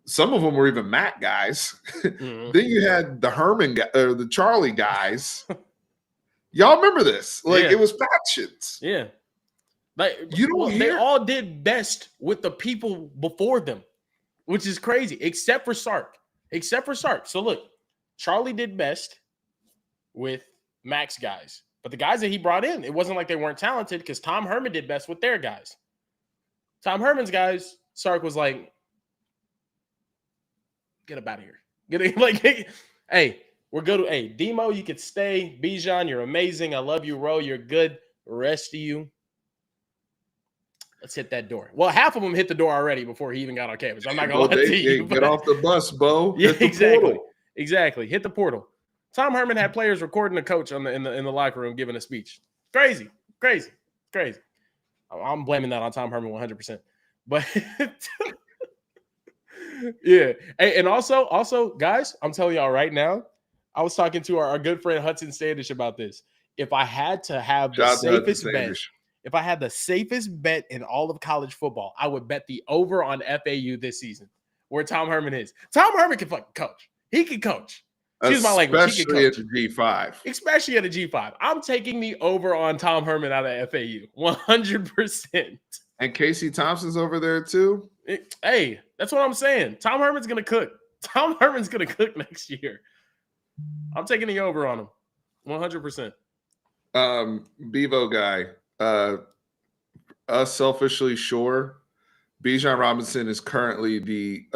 Some of them were even Matt guys. Mm-hmm. Then you had the Herman guy, or the Charlie guys. Y'all remember this? It was factions. Yeah. They all did best with the people before them, which is crazy, except for Sark. So look, Charlie did best with Max guys. But the guys that he brought in, it wasn't like they weren't talented because Tom Herman did best with their guys. Tom Herman's guys, Sark was like, get up out of here. Hey, we're good. Hey, Demo, you could stay. Bijan, you're amazing. I love you, Ro. You're good. The rest of you, let's hit that door. Well, half of them hit the door already before he even got on campus. I'm not going to lie to you. Get off the bus, Bo. Yeah, exactly. Exactly. Hit the portal. Tom Herman had players recording the coach in the locker room giving a speech. Crazy. I'm blaming that on Tom Herman 100%. But yeah. Hey, and also, guys, I'm telling y'all right now, I was talking to our good friend Hudson Standish about this. If I had to have the Shout out to Hudson safest bet, Standish. if I had the safest bet in all of college football, I would bet the over on FAU this season, where Tom Herman is. Tom Herman can fucking coach. He can coach. Excuse my language. He can Especially at coach. the G5. Especially at a G5. I'm taking the over on Tom Herman out of FAU. 100%. And Casey Thompson's over there too. Hey, that's what I'm saying. Tom Herman's going to cook. Tom Herman's going to cook next year. I'm taking the over on him. 100%. Bevo guy. Us selfishly sure. Bijan Robinson is currently the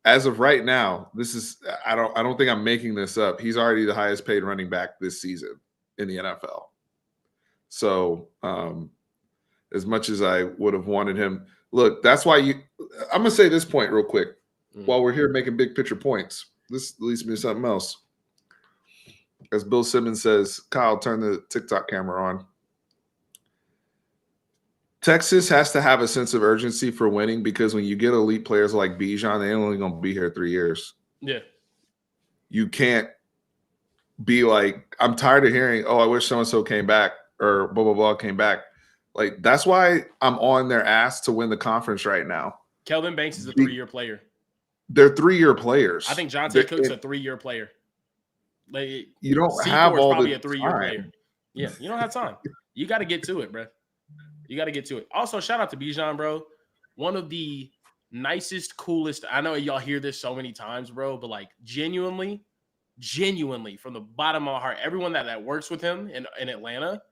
as of right now, this is I don't think I'm making this up. He's already the highest paid running back this season in the NFL. So as much as I would have wanted him, look, that's why I'm gonna say this point real quick while we're here making big picture points. This leads me to something else. As Bill Simmons says, Kyle, turn the TikTok camera on. Texas has to have a sense of urgency for winning because when you get elite players like Bijan, they're only going to be here 3 years. Yeah. You can't be like, I'm tired of hearing, oh, I wish so-and-so came back or blah, blah, blah came back. Like, that's why I'm on their ass to win the conference right now. Kelvin Banks is a 3-year player. They're 3-year players. I think Jonte Cook's a 3-year player. Like, you don't C4 have all probably the a 3-year time. player. Yeah, you don't have time. You got to get to it, bro. You got to get to it. Also, shout out to Bijan, bro. One of the nicest, coolest. I know y'all hear this so many times, bro, but like genuinely, from the bottom of my heart, everyone that works with him in Atlanta,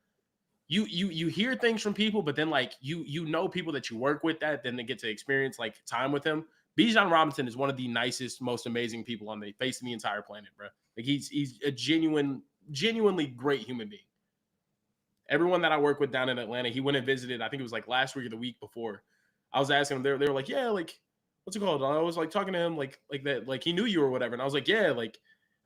you hear things from people, but then like you know people that you work with that then they get to experience like time with him. Bijan Robinson is one of the nicest, most amazing people on the face of the entire planet, bro. Like he's a genuinely great human being. Everyone that I work with down in Atlanta, he went and visited. I think it was like last week or the week before. I was asking him, they were like, yeah, like, what's it called? I was like talking to him like that, like he knew you or whatever. And I was like, yeah, like,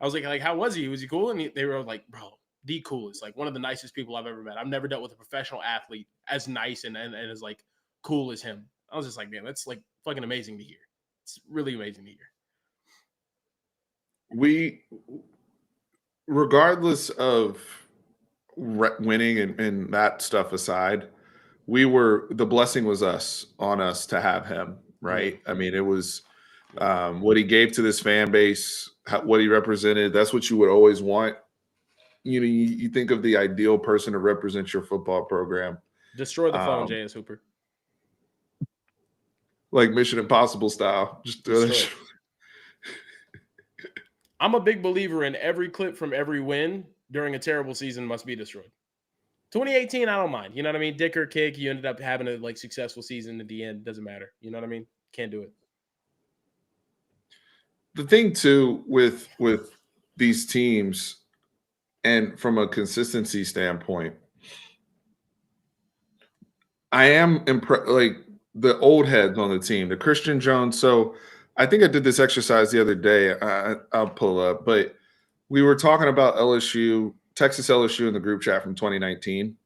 I was like, how was he? Was he cool? And they were like, bro, the coolest, like one of the nicest people I've ever met. I've never dealt with a professional athlete as nice and as like cool as him. I was just like, man, that's like fucking amazing to hear. It's really amazing to hear. Regardless of winning and that stuff aside, the blessing was on us to have him, right? I mean, it was what he gave to this fan base, what he represented. That's what you would always want. You know, you think of the ideal person to represent your football program. Destroy the phone, J.S. Hooper. Like Mission Impossible style. Just throw that shit. I'm a big believer in every clip from every win during a terrible season must be destroyed. 2018, I don't mind. You know what I mean? Dick or kick, you ended up having a like successful season at the end. Doesn't matter. You know what I mean? Can't do it. The thing too with these teams, and from a consistency standpoint, I am impressed. Like the old heads on the team, the Christian Jones. So I think I did this exercise the other day. I'll pull up, but we were talking about Texas LSU in the group chat from 2019.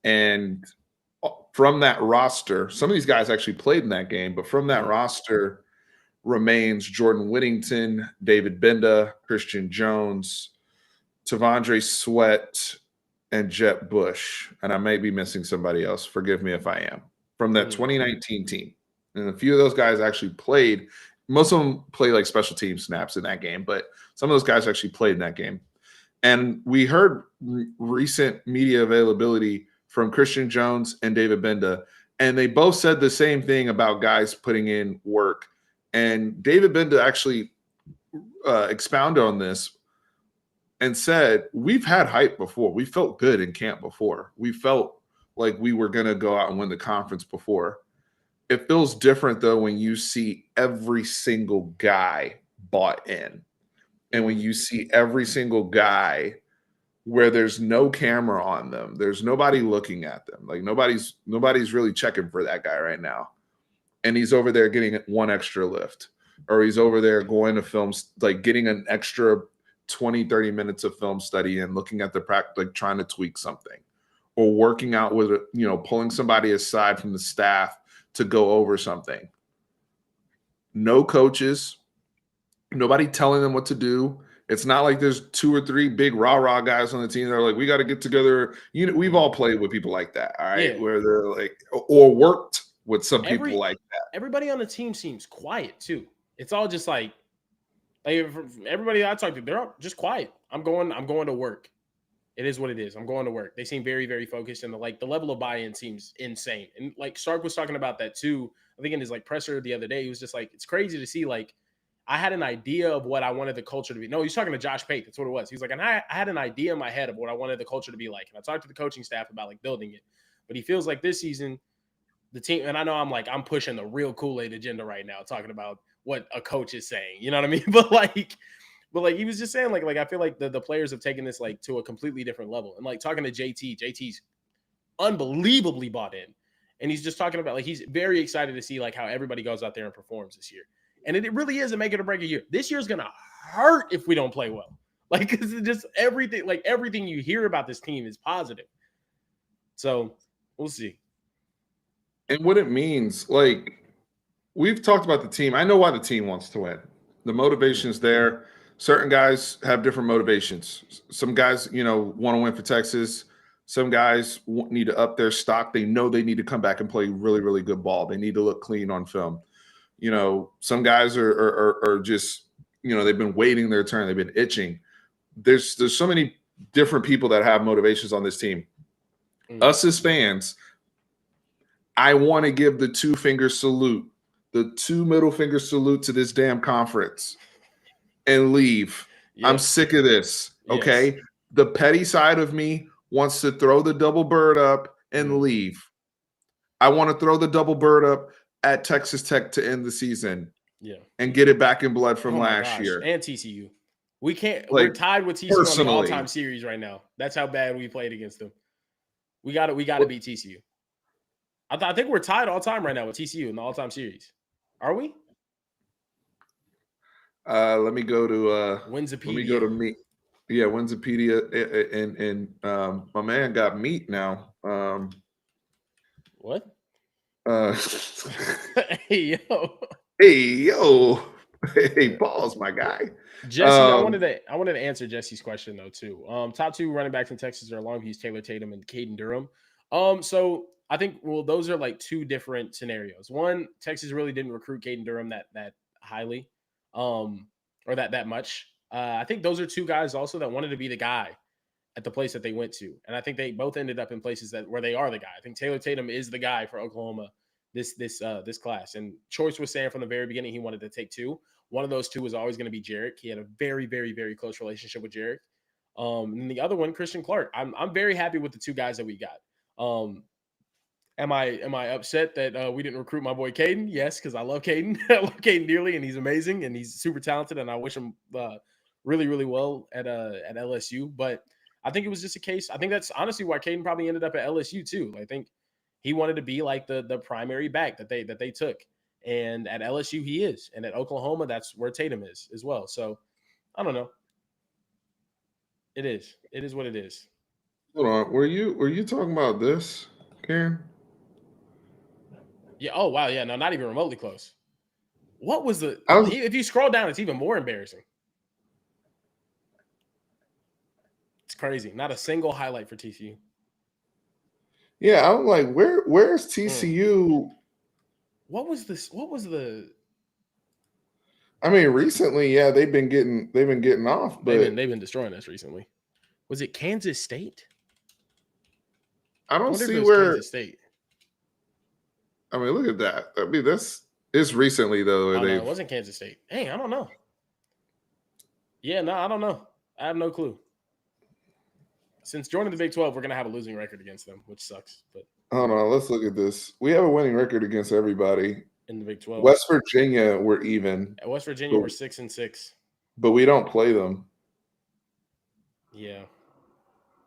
And from that roster, some of these guys actually played in that game, but from that roster remains Jordan Whittington, David Benda, Christian Jones, Tavondre Sweat, and Jet Bush. And I may be missing somebody else. Forgive me if I am. From that 2019 team. And a few of those guys actually played. Most of them play like special team snaps in that game, but some of those guys actually played in that game. And we heard recent media availability from Christian Jones and David Benda, and they both said the same thing about guys putting in work. And David Benda actually expounded on this and said, we've had hype before. We felt good in camp before. We felt like we were going to go out and win the conference before. It feels different, though, when you see every single guy bought in. And when you see every single guy where there's no camera on them, there's nobody looking at them. Like nobody's really checking for that guy right now. And he's over there getting one extra lift, or he's over there going to film, like getting an extra 20, 30 minutes of film study and looking at the practice, like trying to tweak something, or working out with, pulling somebody aside from the staff to go over something. No coaches, nobody telling them what to do. It's not like there's 2 or 3 big rah-rah guys on the team that are like, we got to get together. You know, we've all played with people like that, all right? Yeah. Where they're like, or worked with some people like that. Everybody on the team seems quiet too. It's all just like everybody I talk to, they're all just quiet. I'm going to work. It is what it is. I'm going to work. They seem very, very focused, and the level of buy-in seems insane. And like Sark was talking about that too. I think in his like presser the other day, he was just like, it's crazy to see like I had an idea of what I wanted the culture to be. No, he's talking to Josh Pate. That's what it was. He was like, and I had an idea in my head of what I wanted the culture to be like. And I talked to the coaching staff about like building it. But he feels like this season, the team, and I know I'm pushing the real Kool-Aid agenda right now, talking about what a coach is saying. You know what I mean? But like he was just saying, like I feel like the players have taken this like to a completely different level. And like talking to JT's unbelievably bought in. And he's just talking about like he's very excited to see like how everybody goes out there and performs this year. And it really is a make it or break a year. This year's gonna hurt if we don't play well. Like, because it's just everything you hear about this team is positive. So we'll see. And what it means, like we've talked about the team. I know why the team wants to win. The motivation's there. Certain guys have different motivations. Some guys, you know, want to win for Texas. Some guys need to up their stock. They know they need to come back and play really, really good ball. They need to look clean on film. You know, some guys are just, you know, they've been waiting their turn. They've been itching. There's so many different people that have motivations on this team. Us as fans, I want to give the 2-finger salute, the 2 middle finger salute to this damn conference and leave. Yep. I'm sick of this. Okay. Yes. The petty side of me wants to throw the double bird up and leave. I want to throw the double bird up at Texas Tech to end the season. Yeah. And get it back in blood from last year. And TCU. We can't, like, we're tied with TCU on the all-time series right now. That's how bad we played against them. We got to beat TCU. I think we're tied all time right now with TCU in the all-time series. Are we? Let me go to Winsipedia. Let me go to me. Yeah, Winsipedia, and my man got meat now. What? Hey yo, hey, pause, my guy. Jesse, I wanted to answer Jesse's question though too. Top 2 running backs in Texas are Longview's Taylor Tatum and Caden Durham. So I think those are like 2 different scenarios. One, Texas really didn't recruit Caden Durham that highly, or that much. I think those are 2 guys also that wanted to be the guy at the place that they went to, and I think they both ended up in places where they are the guy. I think Taylor Tatum is the guy for Oklahoma this class, and Choice was saying from the very beginning he wanted to take 2. One of those 2 was always going to be Jarek. He had a very, very, very close relationship with Jarek. And the other one, Christian Clark. I'm very happy with the 2 guys that we got. Am I upset that we didn't recruit my boy Caden? Yes, because I love Caden. I love Caden dearly, and he's amazing, and he's super talented, and I wish him really, really well at LSU. But I think it was just a case. I think that's honestly why Caden probably ended up at LSU too. I think he wanted to be like the primary back that they took, and at LSU he is, and at Oklahoma that's where Tatum is as well. So I don't know. It is what it is. Hold on, were you talking about this, Karen? Yeah. Oh, wow. Yeah. No, not even remotely close. What was if you scroll down, it's even more embarrassing. It's crazy. Not a single highlight for TCU. Yeah. I'm like, where's TCU? What was this? What was the? I mean, recently, yeah, they've been getting off, but they've been destroying us recently. Was it Kansas State? I don't see where Kansas State. I mean, look at that. I mean, it's recently though. No, it wasn't Kansas State. Hey, I don't know. Yeah, no, I don't know. I have no clue. Since joining the Big 12, we're gonna have a losing record against them, which sucks. But hold on, let's look at this. We have a winning record against everybody in the Big 12. West Virginia, we're even. At West Virginia, we're 6-6. But we don't play them. Yeah.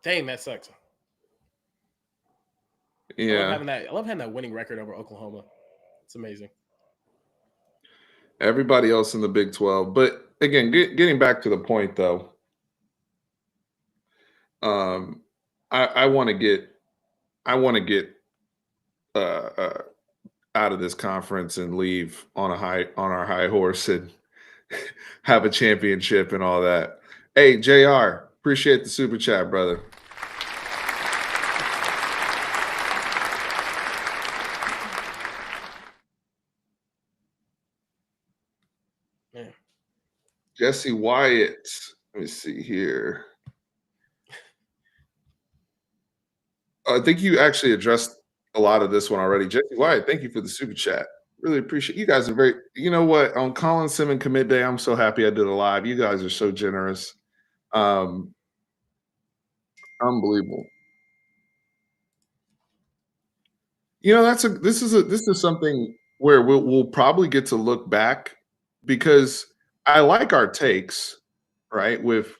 Dang, that sucks. Yeah. I love having that winning record over Oklahoma. It's amazing. Everybody else in the Big 12. But again, getting back to the point though, I want to get out of this conference and leave on our high horse and have a championship and all that. Hey, JR, appreciate the super chat, brother. Yeah. Jesse Wyatt. Let me see here. I think you actually addressed a lot of this one already. Jesse Wyatt, thank you for the super chat. Really appreciate you guys are very, you know what? On Colin Simmons commit day, I'm so happy I did a live. You guys are so generous. Unbelievable. You know, this is something where we'll probably get to look back because I like our takes, right? With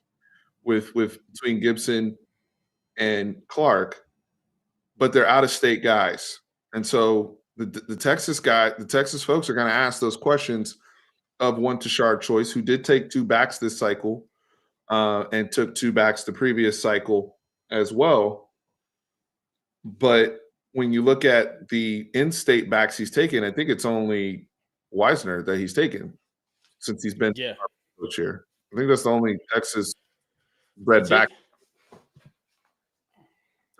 between Gibson and Clark, but they're out of state guys. And so the Texas folks are going to ask those questions of one Tashard Choice, who did take 2 backs this cycle and took 2 backs the previous cycle as well. But when you look at the in-state backs he's taken, I think it's only Wisner that he's taken since he's been Yeah. coach here. I think that's the only Texas bred That's back. it.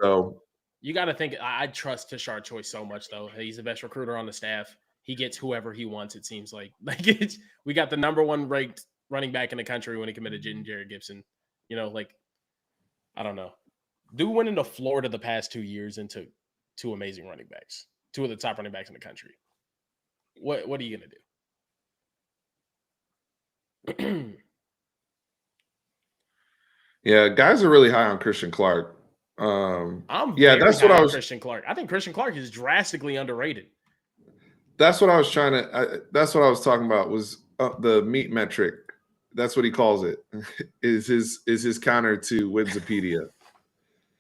So You got to think. I trust Tashard Choice so much, though. He's the best recruiter on the staff. He gets whoever he wants. It seems like we got the number 1 ranked running back in the country when he committed Jared Gibson. You know, like I don't know. Dude went into Florida the past 2 years and took 2 amazing running backs, 2 of the top running backs in the country. What are you gonna do? yeah, guys are really high on Christian Clark. I'm yeah, very that's high what I on was. Christian Clark. I think Christian Clark is drastically underrated. That's what I was trying to. That's what I was talking about. Was the meat metric? That's what he calls it. is his counter to Wikipedia?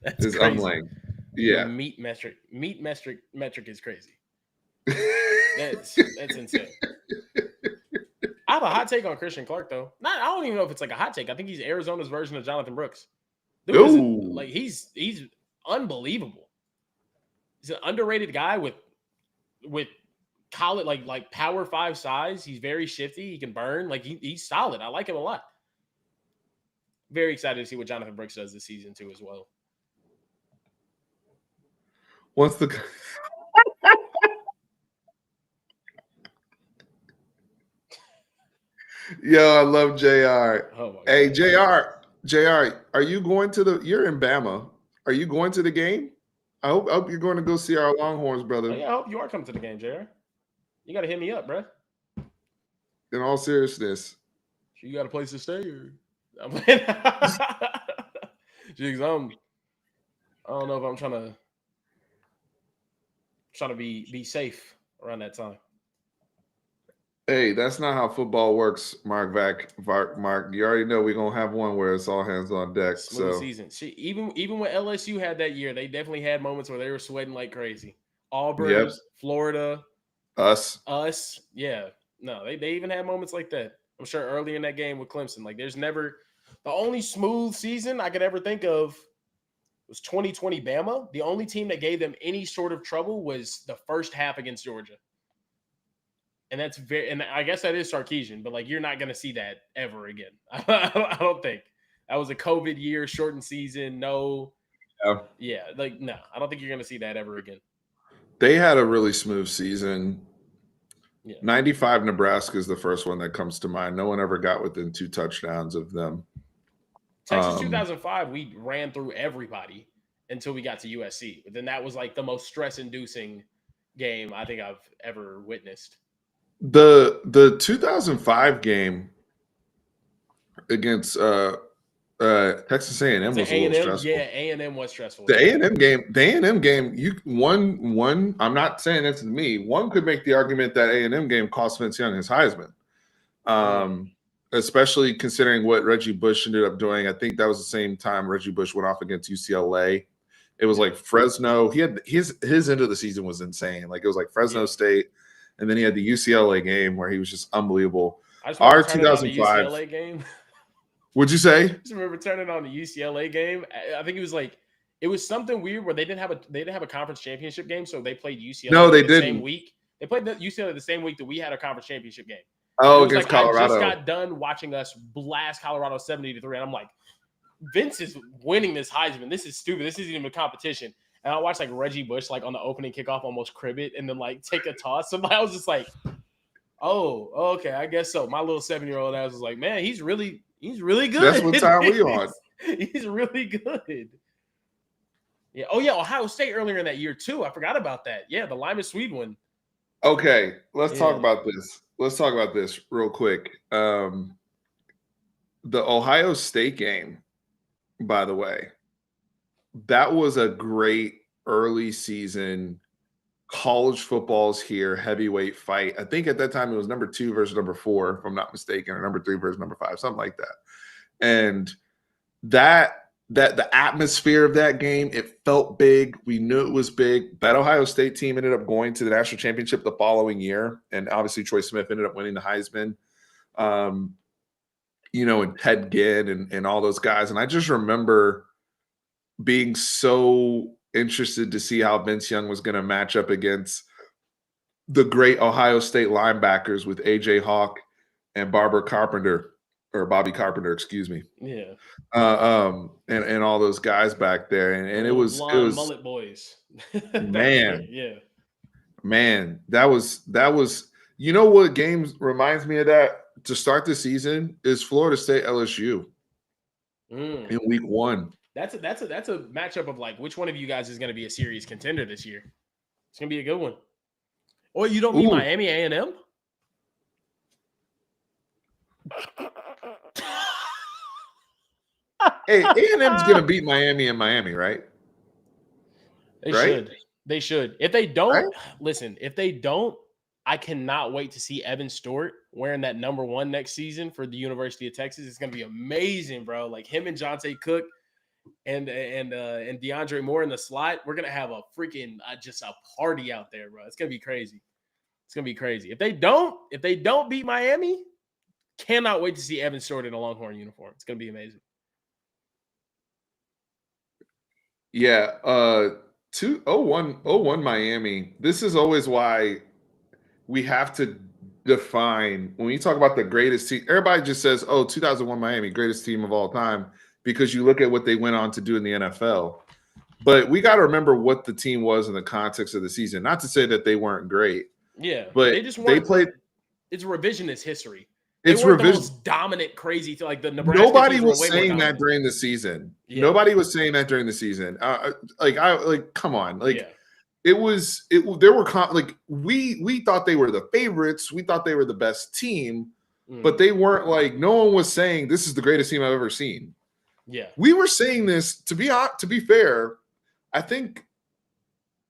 That's Is crazy. Umlang? The Yeah. meat metric is crazy. That's insane. I have a hot take on Christian Clark, though. I don't even know if it's like a hot take. I think he's Arizona's version of Jonathan Brooks. Dude is like he's unbelievable. He's an underrated guy with college like power 5 size. He's very shifty. He can burn. Like he's solid. I like him a lot. Very excited to see what Jonathan Brooks does this season too, as well. What's the Yo, I love JR. Oh Hey, God. JR, are you going to you're in Bama. Are you going to the game? I hope you're going to go see our Longhorns, brother. Oh, yeah, I hope you are coming to the game, JR. You got to hit me up, bro. In all seriousness. You got a place to stay or I'm playing. Jeez, I don't know if I'm trying to be safe around that time. Hey, that's not how football works, Mark. You already know we're gonna have one where it's all hands on deck. Smooth season. Even when LSU had that year, they definitely had moments where they were sweating like crazy. Auburn, Florida, us. Yeah. No, they even had moments like that. I'm sure early in that game with Clemson. Like there's never the only smooth season I could ever think of was 2020 Bama. The only team that gave them any sort of trouble was the first half against Georgia. And and I guess that is Sarkisian, but like you're not going to see that ever again. I don't think. That was a COVID year, shortened season. No. Yeah, like no, I don't think you're going to see that ever again. They had a really smooth season. Yeah. 95 Nebraska is the first one that comes to mind. No one ever got within 2 touchdowns of them. Texas 2005, we ran through everybody until we got to USC. But then that was like the most stress-inducing game I think I've ever witnessed. The 2005 game against Texas A&M was a little stressful. Yeah, A&M was stressful. The A&M game, you one. I'm not saying this is me. One could make the argument that A&M game cost Vince Young his Heisman, especially considering what Reggie Bush ended up doing. I think that was the same time Reggie Bush went off against UCLA. It was like Fresno. He had his end of the season was insane. Like it was like Fresno State, and then he had the UCLA game where he was just unbelievable. Our 2005 UCLA game. What'd you say? I just remember turning on the UCLA game. I think it was something weird where they didn't have a conference championship game, so they played UCLA the same week. They played the UCLA the same week that we had a conference championship game. And it Oh, was against like I just Colorado. got done watching us blast Colorado 70-3, and I'm like, Vince is winning this Heisman. This is stupid. This isn't even a competition. And I watched like Reggie Bush like on the opening kickoff almost crib it and then like take a toss. So I was just like, oh, okay, I guess so. My little 7-year-old ass was like, man, he's really good. That's what time we on. He's really good. Yeah. Oh yeah, Ohio State earlier in that year too. I forgot about that. Yeah, the Lyman Swede one. Okay, let's talk Yeah. about this. Let's talk about this real quick. The Ohio State game, by the way, that was a great early season college football's here heavyweight fight. I think at that time it was number 2 versus number 4, if I'm not mistaken, or number 3 versus number 5, something like that. And that the atmosphere of that game, it felt big. We knew it was big. That Ohio State team ended up going to the national championship the following year, and obviously Troy Smith ended up winning the Heisman. And Ted Ginn and all those guys. And I just remember being so interested to see how Vince Young was going to match up against the great Ohio State linebackers with AJ Hawk and Bobby Carpenter, excuse me. Yeah. And all those guys back there. And it was mullet boys. Man. Yeah. That was you know what game reminds me of that to start the season is Florida State LSU in week 1. That's a matchup of like which one of you guys is going to be a serious contender this year. It's going to be a good one. Or you don't mean Miami A&M? Hey, A&M's going to beat Miami in Miami, right? They should. If they don't, right? Listen, if they don't, I cannot wait to see Evan Stewart wearing that number 1 next season for the University of Texas. It's going to be amazing, bro. Like him and Jonte Cook and DeAndre Moore in the slot. We're going to have a freaking just a party out there, bro. It's going to be crazy. It's going to be crazy. If they don't beat Miami, cannot wait to see Evan Stewart in a Longhorn uniform. It's going to be amazing. Yeah, 2-0-1 Miami. This is always why we have to define when you talk about the greatest team. Everybody just says, 2001 Miami, greatest team of all time, because you look at what they went on to do in the NFL. But we got to remember what the team was in the context of the season. Not to say that they weren't great. Yeah, but they played. It's revisionist history. It's the most dominant, crazy like the Nebraska. Nobody was saying that during the season. Yeah. Nobody was saying that during the season. Come on, It was there were we thought they were the favorites. We thought they were the best team, but they weren't like no one was saying this is the greatest team I've ever seen. Yeah. We were saying this to be fair. I think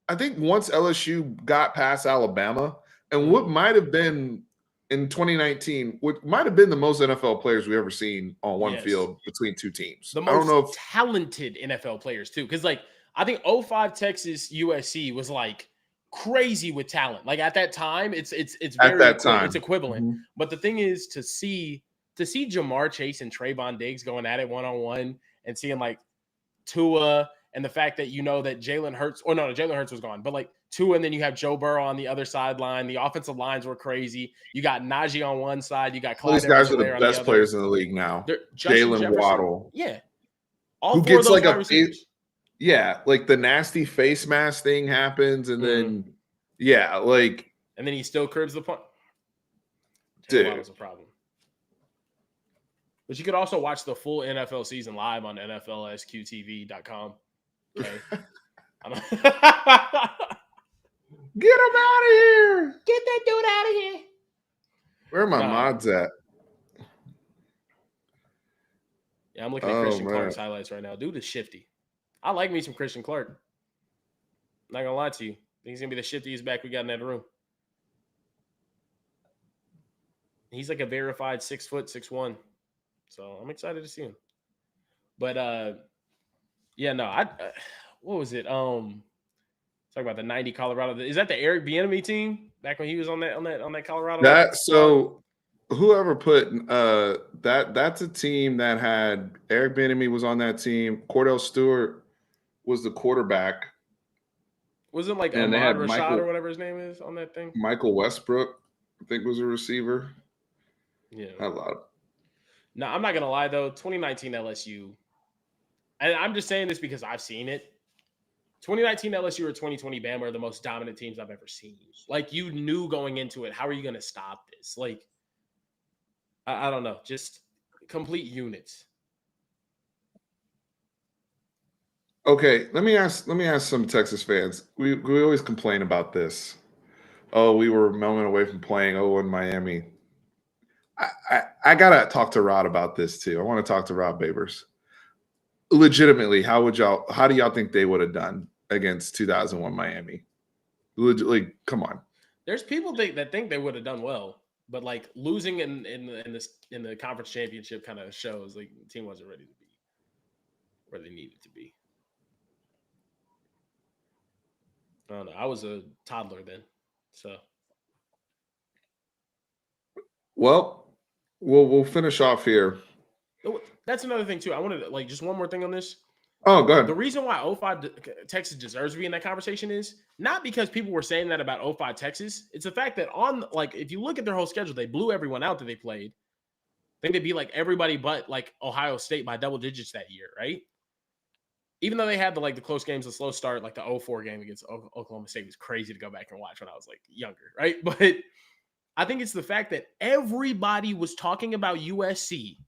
once LSU got past Alabama and what might have been in 2019, what might have been the most NFL players we've ever seen on one field between two teams. The most talented NFL players too. Because I think 05 Texas USC was like crazy with talent. Like at that time, it's very it's equivalent. Mm-hmm. But the thing is to see Jamar Chase and Trayvon Diggs going at it one-on-one and seeing like Tua and the fact that that Jalen Hurts Jalen Hurts was gone, but like Tua, and then you have Joe Burrow on the other sideline. The offensive lines were crazy. You got Najee on one side. You got Clyde. Those guys are the best players in the league now. Jalen Waddle. Yeah. All who gets like a face, like the nasty face mask thing happens, and then and then he still curbs the punt. Dude, that was a problem. But you could also watch the full NFL season live on NFLSQTV.com. Okay. Get him out of here! Get that dude out of here! Where are my mods at? Yeah, I'm looking at Christian Clark's highlights right now. Dude is shifty. I like me some Christian Clark. Not gonna lie to you. I think he's gonna be the shiftiest back we got in that room. He's like a verified 6 foot 6'1". So I'm excited to see him. But what was it? Talk about the 90 Colorado. Is that the Eric Bieniemy team back when he was on that Colorado? So whoever put that's a team that had Eric Bieniemy was on that team. Cordell Stewart was the quarterback. Wasn't like Ahmad Rashad or whatever his name is on that thing? Michael Westbrook, I think, was a receiver. Yeah. A lot. No, I'm not gonna lie though. 2019 LSU, and I'm just saying this because I've seen it. 2019 LSU or 2020 Bama are the most dominant teams I've ever seen. Like you knew going into it, how are you gonna stop this? Like I don't know, just complete units. Okay, let me ask some Texas fans. We always complain about this. Oh, we were a moment away from playing in Miami. I gotta talk to Rod about this too. I want to talk to Rod Babers. Legitimately, how do y'all think they would have done against 2001 Miami? Like, come on. There's people that think they would have done well, but like losing in the conference championship kind of shows like the team wasn't ready to be where they needed to be. I don't know. I was a toddler then, so Well, we'll finish off here. that's another thing too. I wanted to, like just one more thing on this. Oh, go ahead. The reason why 05 Texas deserves to be in that conversation is not because people were saying that about 05 Texas. It's the fact that if you look at their whole schedule, they blew everyone out that they played. I think they beat like everybody but like Ohio State by double digits that year, right? Even though they had the close games, the slow start, like the 04 game against Oklahoma State was crazy to go back and watch when I was like younger, right? But I think it's the fact that everybody was talking about USC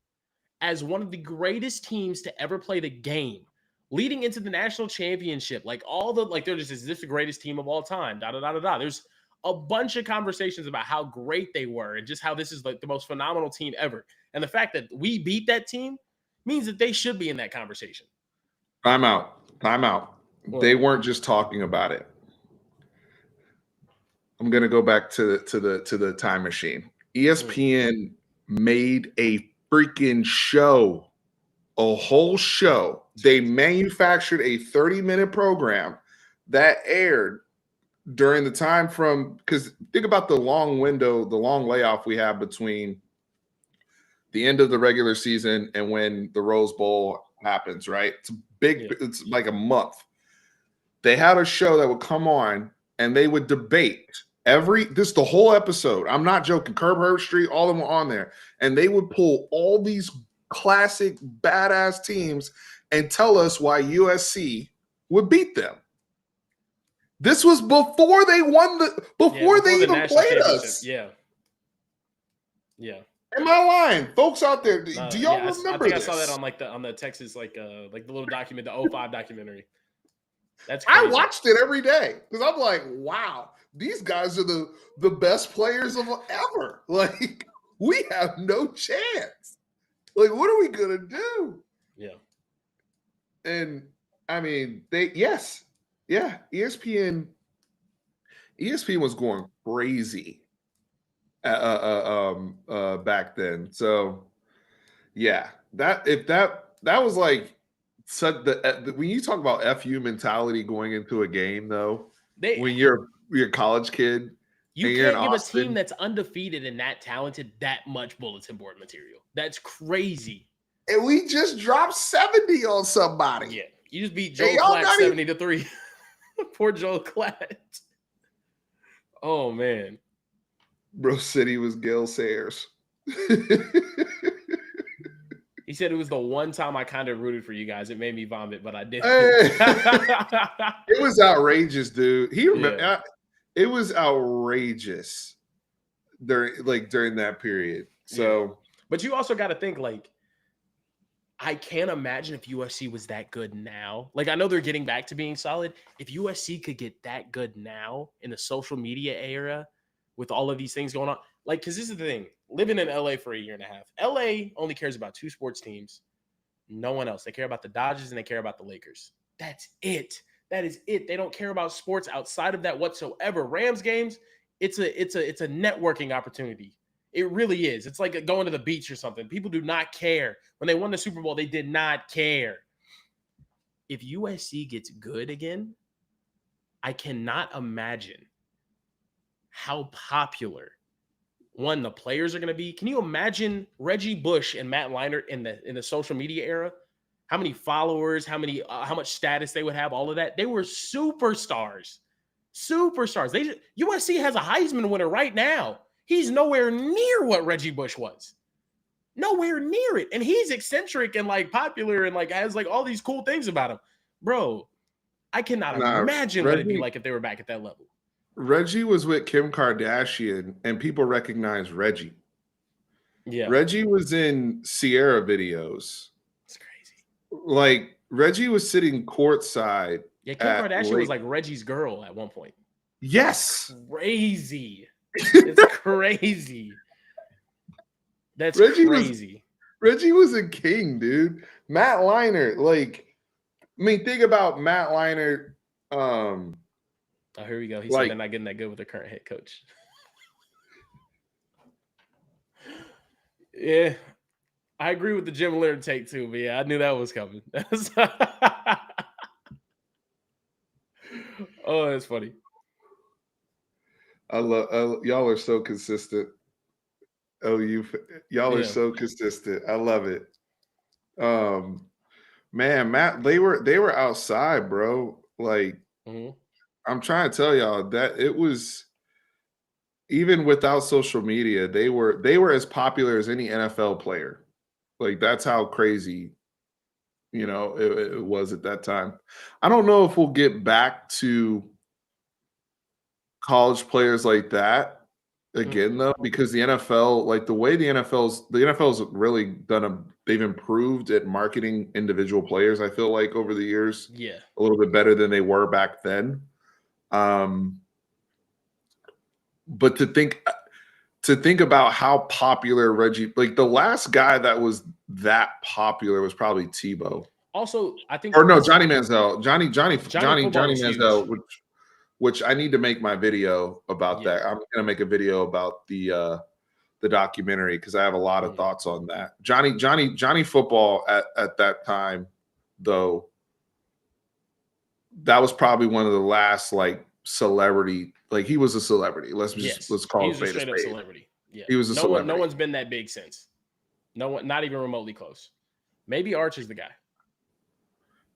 as one of the greatest teams to ever play the game, leading into the national championship. Like they're just, is this the greatest team of all time? Da da da da da. There's a bunch of conversations about how great they were and just how this is like the most phenomenal team ever. And the fact that we beat that team means that they should be in that conversation. Time out. Well, they weren't just talking about it. I'm gonna go back to the time machine. ESPN made a freaking show, a whole show. They manufactured a 30-minute program that aired during the time because think about the long window, the long layoff we have between the end of the regular season and when the Rose Bowl happens, right? It's big. Yeah. It's like a month. They had a show that would come on and they would debate the whole episode. I'm not joking. Curb Herb Street, all of them were on there. And they would pull all these classic badass teams and tell us why USC would beat them. This was before they won before they even played us. Yeah. Yeah. Am I lying? Folks out there, do y'all remember I saw that on the Texas, the little document, the 05 documentary. That's crazy. I watched it every day because I'm like, wow, these guys are the best players of ever. Like, we have no chance. Like, what are we gonna do? Yeah. And I mean, ESPN was going crazy back then. So yeah, that was like when you talk about FU mentality going into a game though, when you're a college kid, you can't give a team that's undefeated and that talented that much bulletin board material. That's crazy. And we just dropped 70 on somebody. Yeah, you just beat Joel Klatt 70-3. Poor Joel Klatt. Oh man. Bro City was Gale Sayers. He said it was the one time I kind of rooted for you guys. It made me vomit, but I didn't. It was outrageous, dude. It was outrageous during that period. So, but you also got to think I can't imagine if USC was that good now. Like, I know they're getting back to being solid. If USC could get that good now in the social media era with all of these things going on, because this is the thing, living in LA for a year and a half, LA only cares about two sports teams, no one else. They care about the Dodgers and they care about the Lakers. That's it. That is it. They don't care about sports outside of that whatsoever. Rams games, it's a networking opportunity. It really is. It's like going to the beach or something. People do not care. When they won the Super Bowl, they did not care. If USC gets good again, I cannot imagine how popular the players are going to be. Can you imagine Reggie Bush and Matt Leinart in the social media era? How many followers, how much status they would have, all of that. They were superstars. USC has a Heisman winner right now. He's nowhere near what Reggie Bush was. Nowhere near it. And he's eccentric and like popular and like has like all these cool things about him. Bro, I cannot imagine what it'd be like if they were back at that level. Reggie was with Kim Kardashian and people recognize Reggie. Yeah. Reggie was in Sierra videos. It's crazy. Like Reggie was sitting courtside. Yeah, Kim Kardashian was like Reggie's girl at one point. Yes. Crazy. It's crazy. That's crazy. Reggie was a king, dude. Matt Leinart, like, I mean, think about Matt Leinart. Oh, here we go. He said they're not getting that good with their current head coach. Yeah, I agree with the Jim Leonard take too, but yeah, I knew that was coming. Oh, that's funny. I love y'all are so consistent. Y'all are so consistent. I love it. Man, Matt, they were outside, bro. Like, I'm trying to tell y'all that it was even without social media, they were as popular as any NFL player. Like, that's how crazy, it was at that time. I don't know if we'll get back to college players like that again, though, because the NFL, like the way the NFL's really they've improved at marketing individual players, I feel like, over the years. Yeah. A little bit better than they were back then. But to think about how popular Reggie, like the last guy that was that popular was probably Tebow. Also, I think, or no, Johnny Manziel, Johnny Manziel, which I need to make my video about that. I'm gonna make a video about the documentary because I have a lot of thoughts on that. Johnny football at that time, though, that was probably one of the last like celebrity. Like he was a celebrity. Let's call it a straight up celebrity. Yeah, he was a celebrity. No one's been that big since. No one, not even remotely close. Maybe Arch is the guy.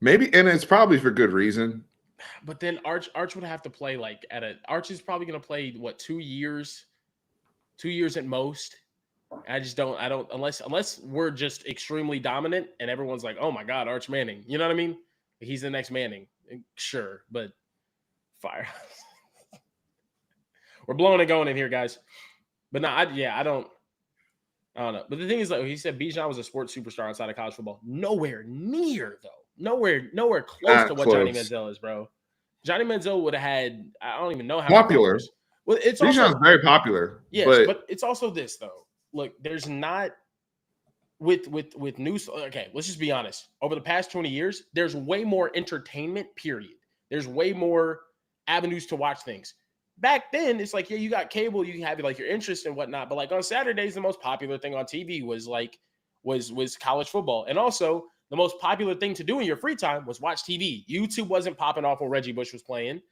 Maybe, and it's probably for good reason. But then Arch would have to play like Arch is probably going to play what 2 years at most. I don't unless we're just extremely dominant and everyone's like, oh my God, Arch Manning. You know what I mean? He's the next Manning. Sure, but fire. We're blowing and going in here, guys. But no, I don't know. But the thing is, like he said, Bijan was a sports superstar outside of college football. Nowhere near, though. Nowhere close to what Johnny Manziel is, bro. Johnny Manziel would have had, I don't even know how popular. Well, it's Bijan's very popular. Yes, but it's also this though. Look, there's not with news. Okay, let's just be honest. Over the past 20 years, there's way more entertainment. Period. There's way more avenues to watch things. Back then, it's like, yeah, you got cable, you have like your interest and whatnot. But like on Saturdays, the most popular thing on TV was college football, and also the most popular thing to do in your free time was watch TV. YouTube wasn't popping off when Reggie Bush was playing.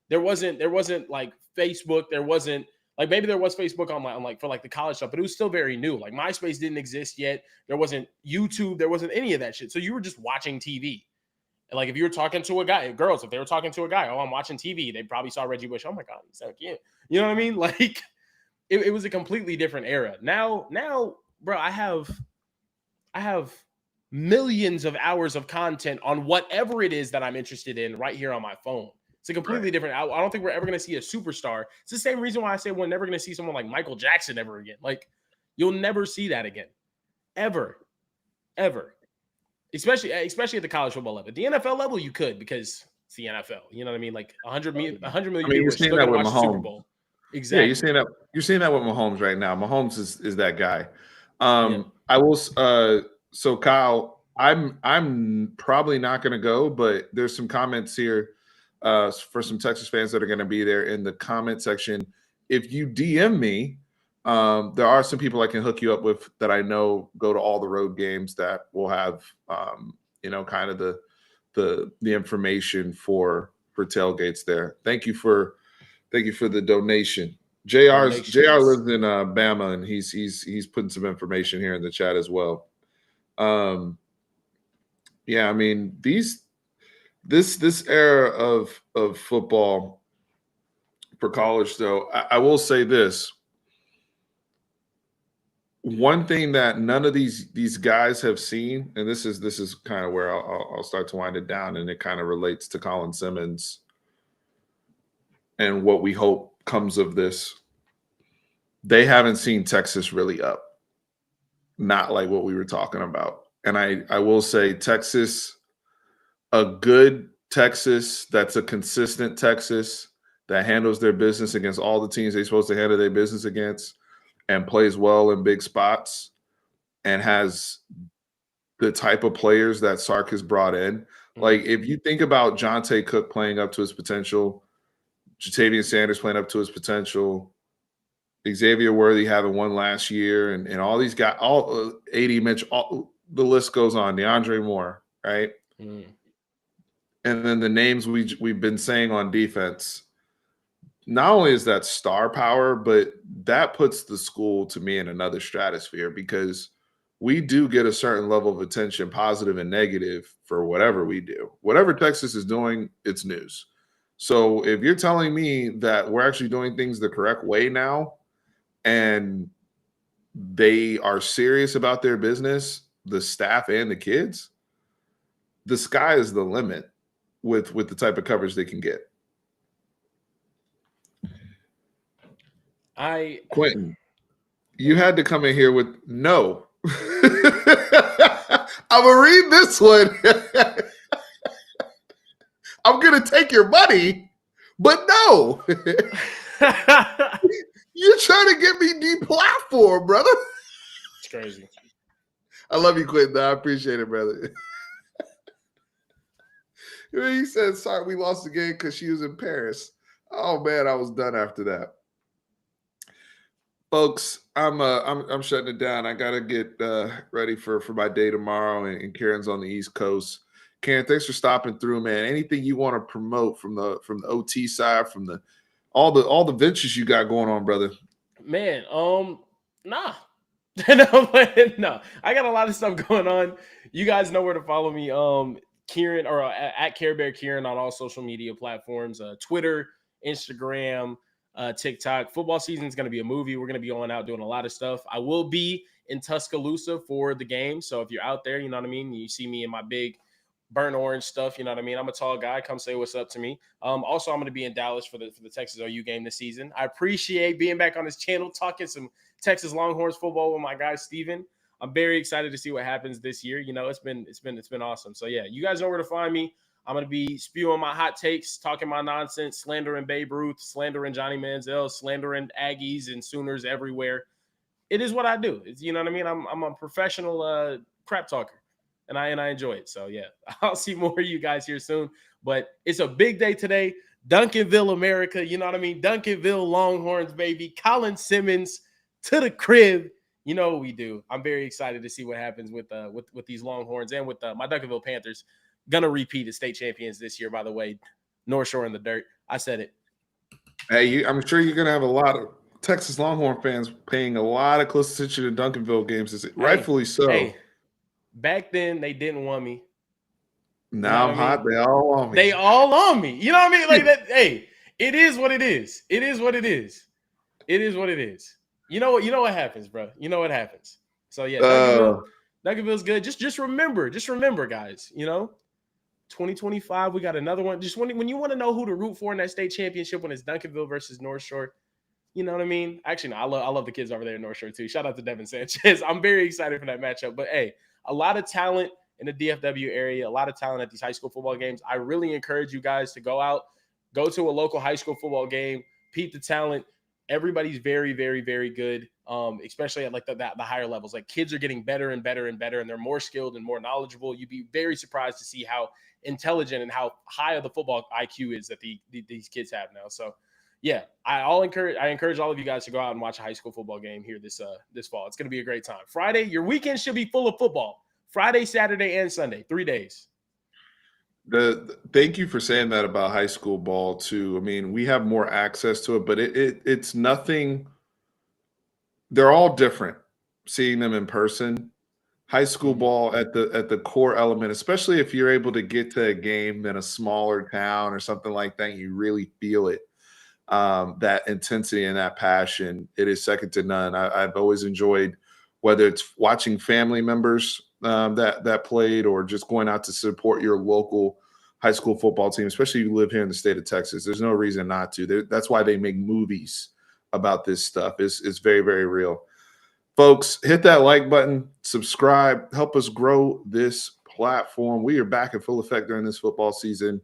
There wasn't like Facebook. There wasn't like, maybe there was Facebook on like for like the college stuff, but it was still very new. Like MySpace didn't exist yet. There wasn't YouTube. There wasn't any of that shit. So you were just watching TV. And like if you were talking to a guy, girls, if they were talking to a guy, oh, I'm watching TV, they probably saw Reggie Bush. Oh my God, he's so cute. You know what I mean? Like it was a completely different era. Now, bro, I have millions of hours of content on whatever it is that I'm interested in right here on my phone. It's a completely different. I don't think we're ever going to see a superstar. It's the same reason why I say we're never going to see someone like Michael Jackson ever again. Like you'll never see that again, ever. Especially at the college football level. At the NFL level, you could because it's the NFL. You know what I mean? Like 100 million people are still going to watch the Super Bowl. Exactly. Yeah, you're seeing that with Mahomes right now. Mahomes is that guy. I will. So Kyle, I'm probably not going to go, but there's some comments here for some Texas fans that are going to be there in the comment section. If you DM me, there are some people I can hook you up with that I know go to all the road games that will have kind of the information for tailgates there. Thank you for the donation. JR lives in Bama, and he's putting some information here in the chat as well. Yeah, I mean this era of football for college, though, I will say this. one thing that none of these guys have seen, and this is kind of where I'll start to wind it down, and it kind of relates to Colin Simmons and what we hope comes of this. They haven't seen Texas really up, not like what we were talking about. And I will say Texas, a good Texas that's a consistent Texas that handles their business against all the teams they're supposed to handle their business against and plays well in big spots and has the type of players that Sark has brought in. Like, if you think about Jonte Cook playing up to his potential, Jatavian Sanders playing up to his potential, Xavier Worthy having one last year, and all these guys, all 80 Mitch, all the list goes on. DeAndre Moore, right? And then the names we've been saying on defense. Not only is that star power, but that puts the school to me in another stratosphere because we do get a certain level of attention, positive and negative, for whatever we do. Whatever Texas is doing, it's news. So if you're telling me that we're actually doing things the correct way now and they are serious about their business, the staff and the kids, the sky is the limit with the type of coverage they can get. Quentin, you had to come in here with no. I'm gonna read this one. I'm gonna take your money, but no. You're trying to get me deplatformed, brother. It's crazy. I love you, Quentin. I appreciate it, brother. He said, "Sorry, we lost the game because she was in Paris." Oh man, I was done after that. Folks, I'm shutting it down. I gotta get ready for my day tomorrow, and Karen's on the East Coast. Karen, thanks for stopping through, man. Anything you want to promote from the OT side, from the all the ventures you got going on, brother? Man, nah. No, I got a lot of stuff going on. You guys know where to follow me. Kieran or at Care Bear Kieran on all social media platforms, Twitter, Instagram, TikTok. Football season is going to be a movie. We're going to be going out doing a lot of stuff. I will be in Tuscaloosa for the game. So if you're out there, you know what I mean? You see me in my big burnt orange stuff, you know what I mean? I'm a tall guy. Come say what's up to me. Also, I'm going to be in Dallas for the Texas OU game this season. I appreciate being back on this channel, talking some Texas Longhorns football with my guy Steven. I'm very excited to see what happens this year. You know, it's been awesome. So yeah, you guys know where to find me. I'm going to be spewing my hot takes, talking my nonsense, slandering Babe Ruth, slandering Johnny Manziel, slandering Aggies and Sooners everywhere. It is what I do. It's, you know what I mean? I'm a professional crap talker, and I enjoy it. So yeah, I'll see more of you guys here soon. But it's a big day today. Duncanville, America. You know what I mean? Duncanville Longhorns, baby. Colin Simmons to the crib. You know what we do. I'm very excited to see what happens with these Longhorns and with my Duncanville Panthers. Gonna repeat as state champions this year, by the way. North Shore in the dirt. I said it. Hey, I'm sure you're gonna have a lot of Texas Longhorn fans paying a lot of close attention to Duncanville games. Rightfully so. Hey, back then they didn't want me. Now I'm hot. They all on me. They all on me. You know what I mean? Like that. Hey, it is what it is. It is what it is. It is what it is. You know what happens, bro. You know what happens. So yeah, Duncanville's good. Just remember, guys. You know, 2025, we got another one. Just when you want to know who to root for in that state championship, when it's Duncanville versus North Shore, you know what I mean? Actually, no, I love the kids over there in North Shore too. Shout out to Devin Sanchez. I'm very excited for that matchup. But hey, a lot of talent in the DFW area, a lot of talent at these high school football games. I really encourage you guys to go out, go to a local high school football game, peep the talent. Everybody's very, very, very good, especially at like the higher levels. Like kids are getting better and better and better, and they're more skilled and more knowledgeable. You'd be very surprised to see how intelligent and how high of the football IQ is that these kids have now. So, yeah, I encourage all of you guys to go out and watch a high school football game here this fall. It's going to be a great time. Friday, your weekend should be full of football. Friday, Saturday, and Sunday, 3 days. Thank you for saying that about high school ball too. I mean, we have more access to it, but it's nothing. They're all different. Seeing them in person, high school ball at the core element, especially if you're able to get to a game in a smaller town or something like that, you really feel it. That intensity and that passion, it is second to none. I've always enjoyed whether it's watching family members that played, or just going out to support your local high school football team, especially if you live here in the state of Texas. There's no reason not to. That's why they make movies about this stuff. It's very, very real. Folks, hit that like button, subscribe, help us grow this platform. We are back in full effect during this football season.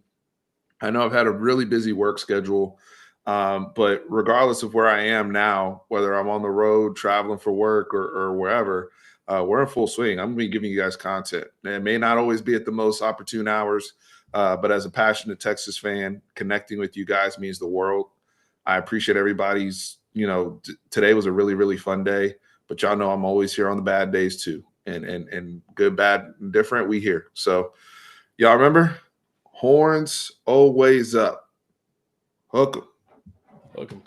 I know I've had a really busy work schedule, but regardless of where I am now, whether I'm on the road traveling for work or wherever, we're in full swing. I'm going to be giving you guys content. And it may not always be at the most opportune hours, but as a passionate Texas fan, connecting with you guys means the world. I appreciate everybody's, today was a really, really fun day. But y'all know I'm always here on the bad days too. And good, bad, and different, we here. So y'all remember, horns always up. Hook 'em. Hook 'em.